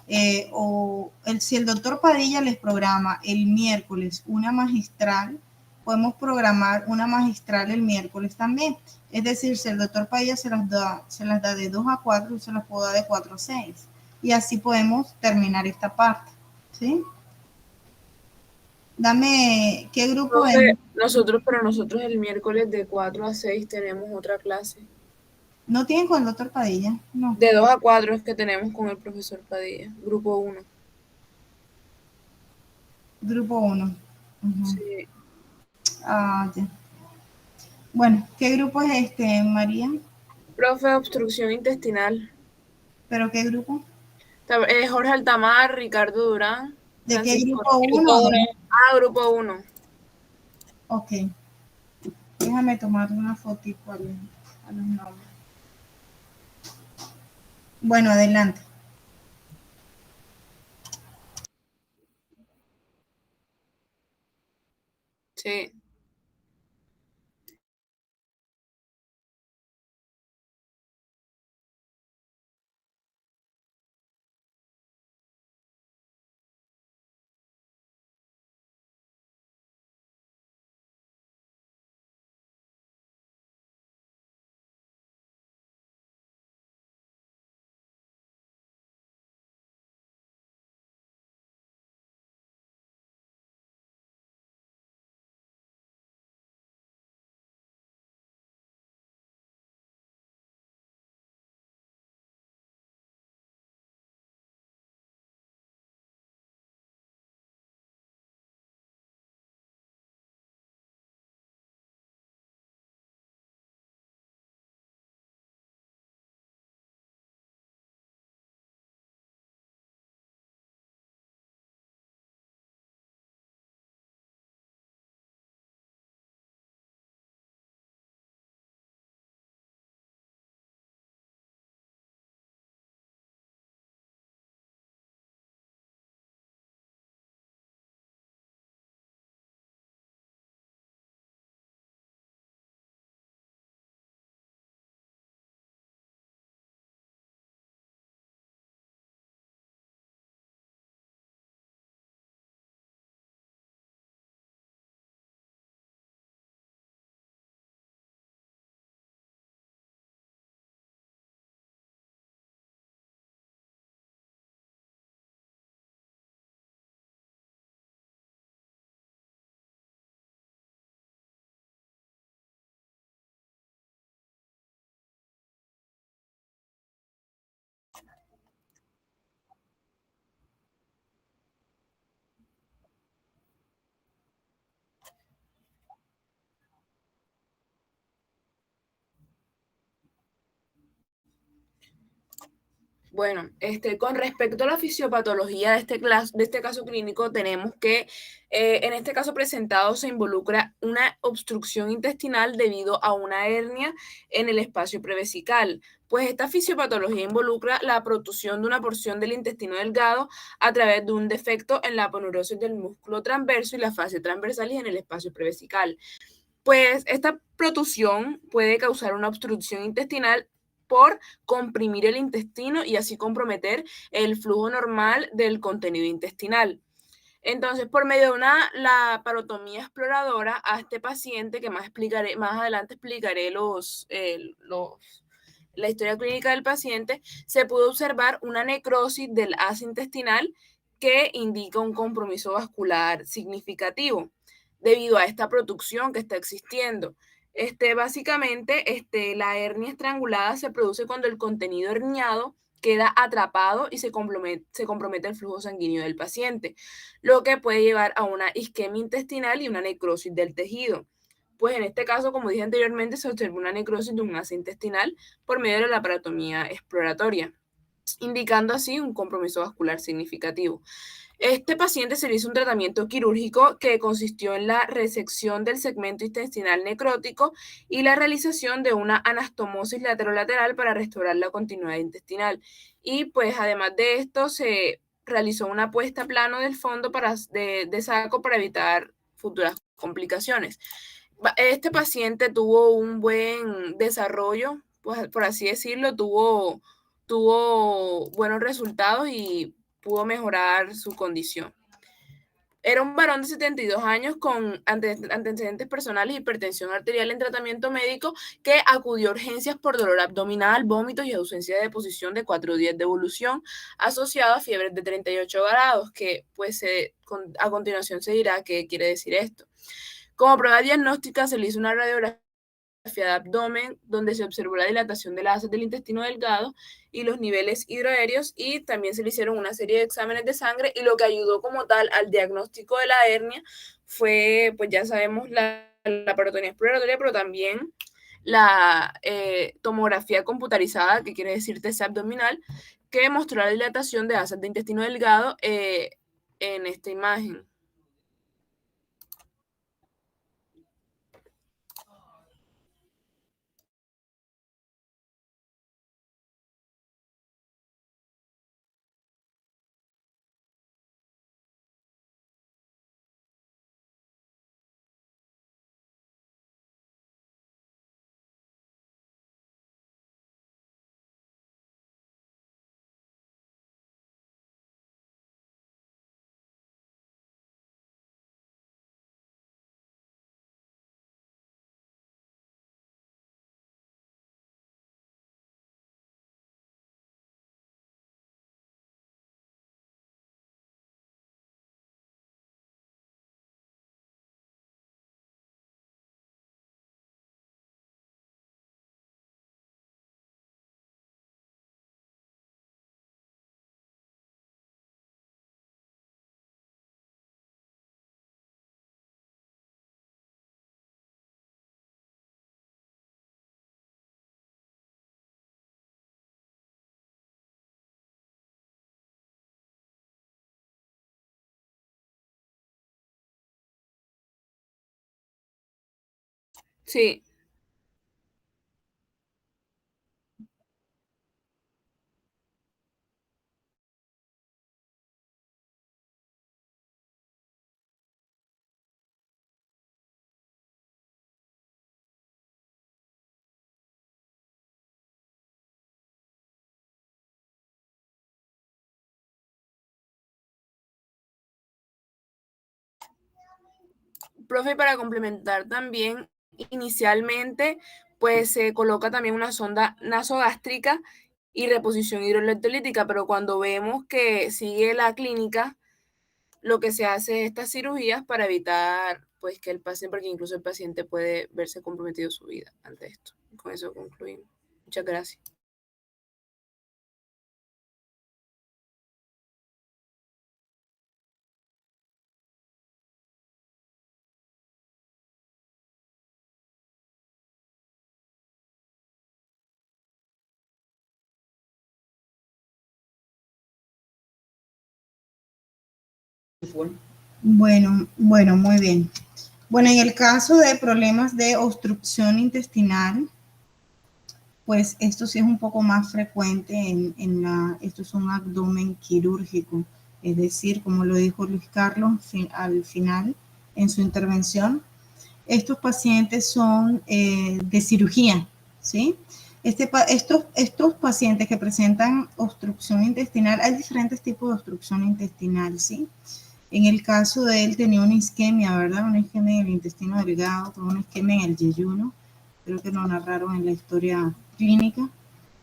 si el doctor Padilla les programa el miércoles una magistral, podemos programar una magistral el miércoles también. Es decir, si el doctor Padilla se las da de 2 a 4, yo se las puedo dar de 4 a 6. Y así podemos terminar esta parte. ¿Sí? Dame, ¿qué grupo Profe, es? nosotros el miércoles de 4 a 6 tenemos otra clase. ¿No tienen con el doctor Padilla? No. De 2 a 4 es que tenemos con el profesor Padilla, grupo 1. Grupo 1. Sí. Ah, ya. Bueno, ¿qué grupo es este, María? Profe, obstrucción intestinal. ¿Pero qué grupo? Jorge Altamar, Ricardo Durán. ¿De Francisco. qué grupo 1? Grupo 1. Ok. Déjame tomar una fotito a los nombres. Bueno, adelante. Sí. Bueno, con respecto a la fisiopatología de este caso clínico, tenemos que en este caso presentado se involucra una obstrucción intestinal debido a una hernia en el espacio prevesical. Pues esta fisiopatología involucra la protrusión de una porción del intestino delgado a través de un defecto en la aponeurosis del músculo transverso y la fascia transversalis en el espacio prevesical. Pues esta protrusión puede causar una obstrucción intestinal por comprimir el intestino y así comprometer el flujo normal del contenido intestinal. Entonces, por medio de una laparotomía exploradora a este paciente, que más adelante explicaré la historia clínica del paciente, se pudo observar una necrosis del haz intestinal que indica un compromiso vascular significativo debido a esta protrusión que está existiendo. Básicamente, la hernia estrangulada se produce cuando el contenido herniado queda atrapado y se compromete el flujo sanguíneo del paciente, lo que puede llevar a una isquemia intestinal y una necrosis del tejido. Pues en este caso, como dije anteriormente, se observa una necrosis de un haz intestinal por medio de la laparotomía exploratoria. indicando así un compromiso vascular significativo. Este paciente se le hizo un tratamiento quirúrgico que consistió en la resección del segmento intestinal necrótico y la realización de una anastomosis laterolateral para restaurar la continuidad intestinal. Y pues además de esto se realizó una puesta a plano del fondo de saco para evitar futuras complicaciones. Este paciente tuvo un buen desarrollo, pues, por así decirlo, tuvo buenos resultados y pudo mejorar su condición. Era un varón de 72 años con antecedentes personales de hipertensión arterial en tratamiento médico que acudió a urgencias por dolor abdominal, vómitos y ausencia de deposición de 4 días de evolución asociado a fiebres de 38 grados, que pues a continuación se dirá qué quiere decir esto. Como prueba diagnóstica se le hizo una radiografía de abdomen donde se observó la dilatación de las asas del intestino delgado y los niveles hidroaéreos, y también se le hicieron una serie de exámenes de sangre, y lo que ayudó como tal al diagnóstico de la hernia fue, pues ya sabemos, la parotonía exploratoria, pero también la tomografía computarizada, que quiere decir TC abdominal, que mostró la dilatación de asas de intestino delgado en esta imagen. Sí. Profe, para complementar también, inicialmente, pues se coloca también una sonda nasogástrica y reposición hidroelectrolítica, pero cuando vemos que sigue la clínica, lo que se hace es estas cirugías para evitar, pues, que el paciente, porque incluso el paciente puede verse comprometido su vida ante esto. Con eso concluimos. Muchas gracias. Bueno, muy bien. Bueno, en el caso de problemas de obstrucción intestinal, pues esto sí es un poco más frecuente esto es un abdomen quirúrgico, es decir, como lo dijo Luis Carlos al final en su intervención, estos pacientes son de cirugía, ¿sí? Estos pacientes que presentan obstrucción intestinal, hay diferentes tipos de obstrucción intestinal, ¿sí? En el caso de él tenía una isquemia, ¿verdad? Una isquemia en el intestino delgado, con una isquemia en el yeyuno. Creo que lo narraron en la historia clínica.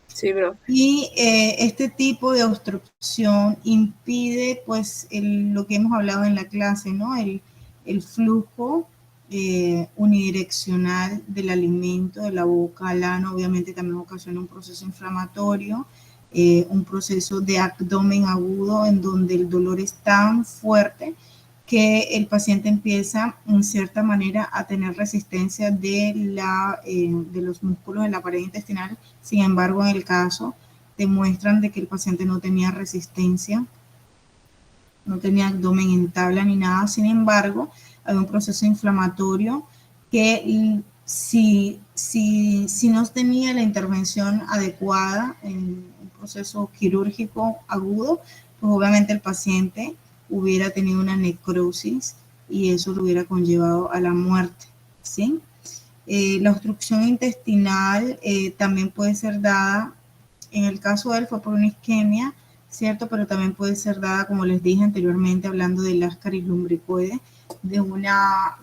Sí, bro. Y este tipo de obstrucción impide, pues, lo que hemos hablado en la clase, ¿no? El flujo unidireccional del alimento de la boca al ano. Obviamente también ocasiona un proceso inflamatorio, un proceso de abdomen agudo en donde el dolor es tan fuerte que el paciente empieza en cierta manera a tener resistencia de los músculos de la pared intestinal. Sin embargo, en el caso demuestran de que el paciente no tenía resistencia, no tenía abdomen en tabla ni nada. Sin embargo, hay un proceso inflamatorio que si no tenía la intervención adecuada en un proceso quirúrgico agudo, pues obviamente el paciente hubiera tenido una necrosis y eso lo hubiera conllevado a la muerte, ¿sí? La obstrucción intestinal también puede ser dada, en el caso de él fue por una isquemia, ¿cierto? Pero también puede ser dada, como les dije anteriormente, hablando del Ascaris lumbricoides, de una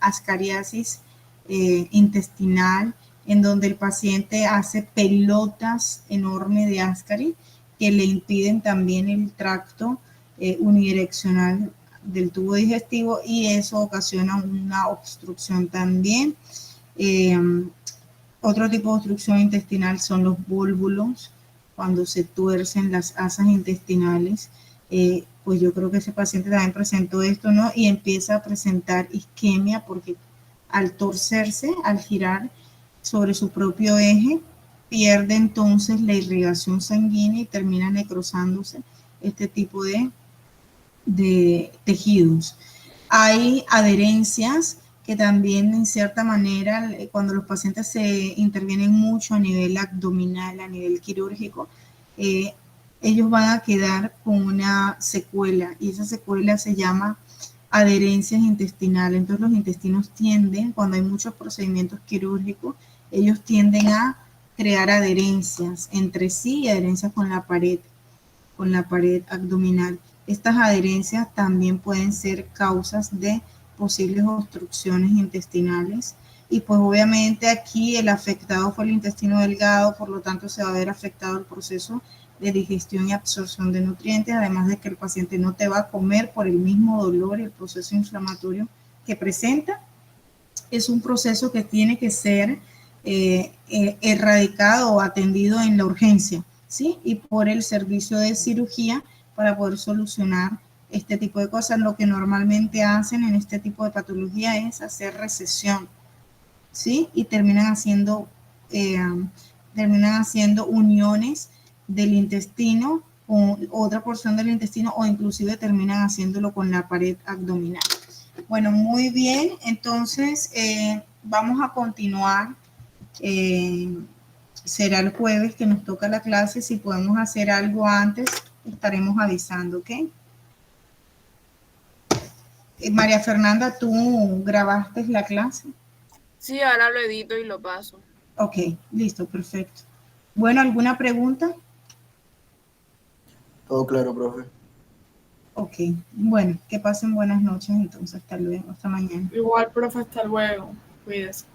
ascariasis intestinal, en donde el paciente hace pelotas enormes de Ascaris que le impiden también el tracto unidireccional del tubo digestivo, y eso ocasiona una obstrucción también. Otro tipo de obstrucción intestinal son los vólvulos, cuando se tuercen las asas intestinales. Pues yo creo que ese paciente también presentó esto, ¿no? Y empieza a presentar isquemia porque al torcerse, al girar sobre su propio eje, pierde entonces la irrigación sanguínea y termina necrosándose este tipo de tejidos. Hay adherencias que también, en cierta manera, cuando los pacientes se intervienen mucho a nivel abdominal, a nivel quirúrgico, ellos van a quedar con una secuela, y esa secuela se llama adherencias intestinales. Entonces los intestinos tienden, cuando hay muchos procedimientos quirúrgicos, ellos tienden a crear adherencias entre sí y adherencias con la pared abdominal. Estas adherencias también pueden ser causas de posibles obstrucciones intestinales, y pues obviamente aquí el afectado fue el intestino delgado, por lo tanto se va a ver afectado el proceso de digestión y absorción de nutrientes, además de que el paciente no te va a comer por el mismo dolor y el proceso inflamatorio que presenta. Es un proceso que tiene que ser erradicado o atendido en la urgencia, ¿sí? Y por el servicio de cirugía para poder solucionar este tipo de cosas. Lo que normalmente hacen en este tipo de patología es hacer recesión, ¿sí? Y terminan haciendo uniones del intestino con otra porción del intestino, o inclusive terminan haciéndolo con la pared abdominal. Bueno, muy bien, entonces vamos a continuar. Será el jueves que nos toca la clase. Si podemos hacer algo antes, estaremos avisando, ¿ok? María Fernanda, ¿tú grabaste la clase? Sí, ahora lo edito y lo paso. Ok, listo, perfecto. Bueno, ¿alguna pregunta? Todo claro, profe. Ok, bueno, que pasen buenas noches entonces. Hasta luego, hasta mañana. Igual, profe, hasta luego. Cuídese.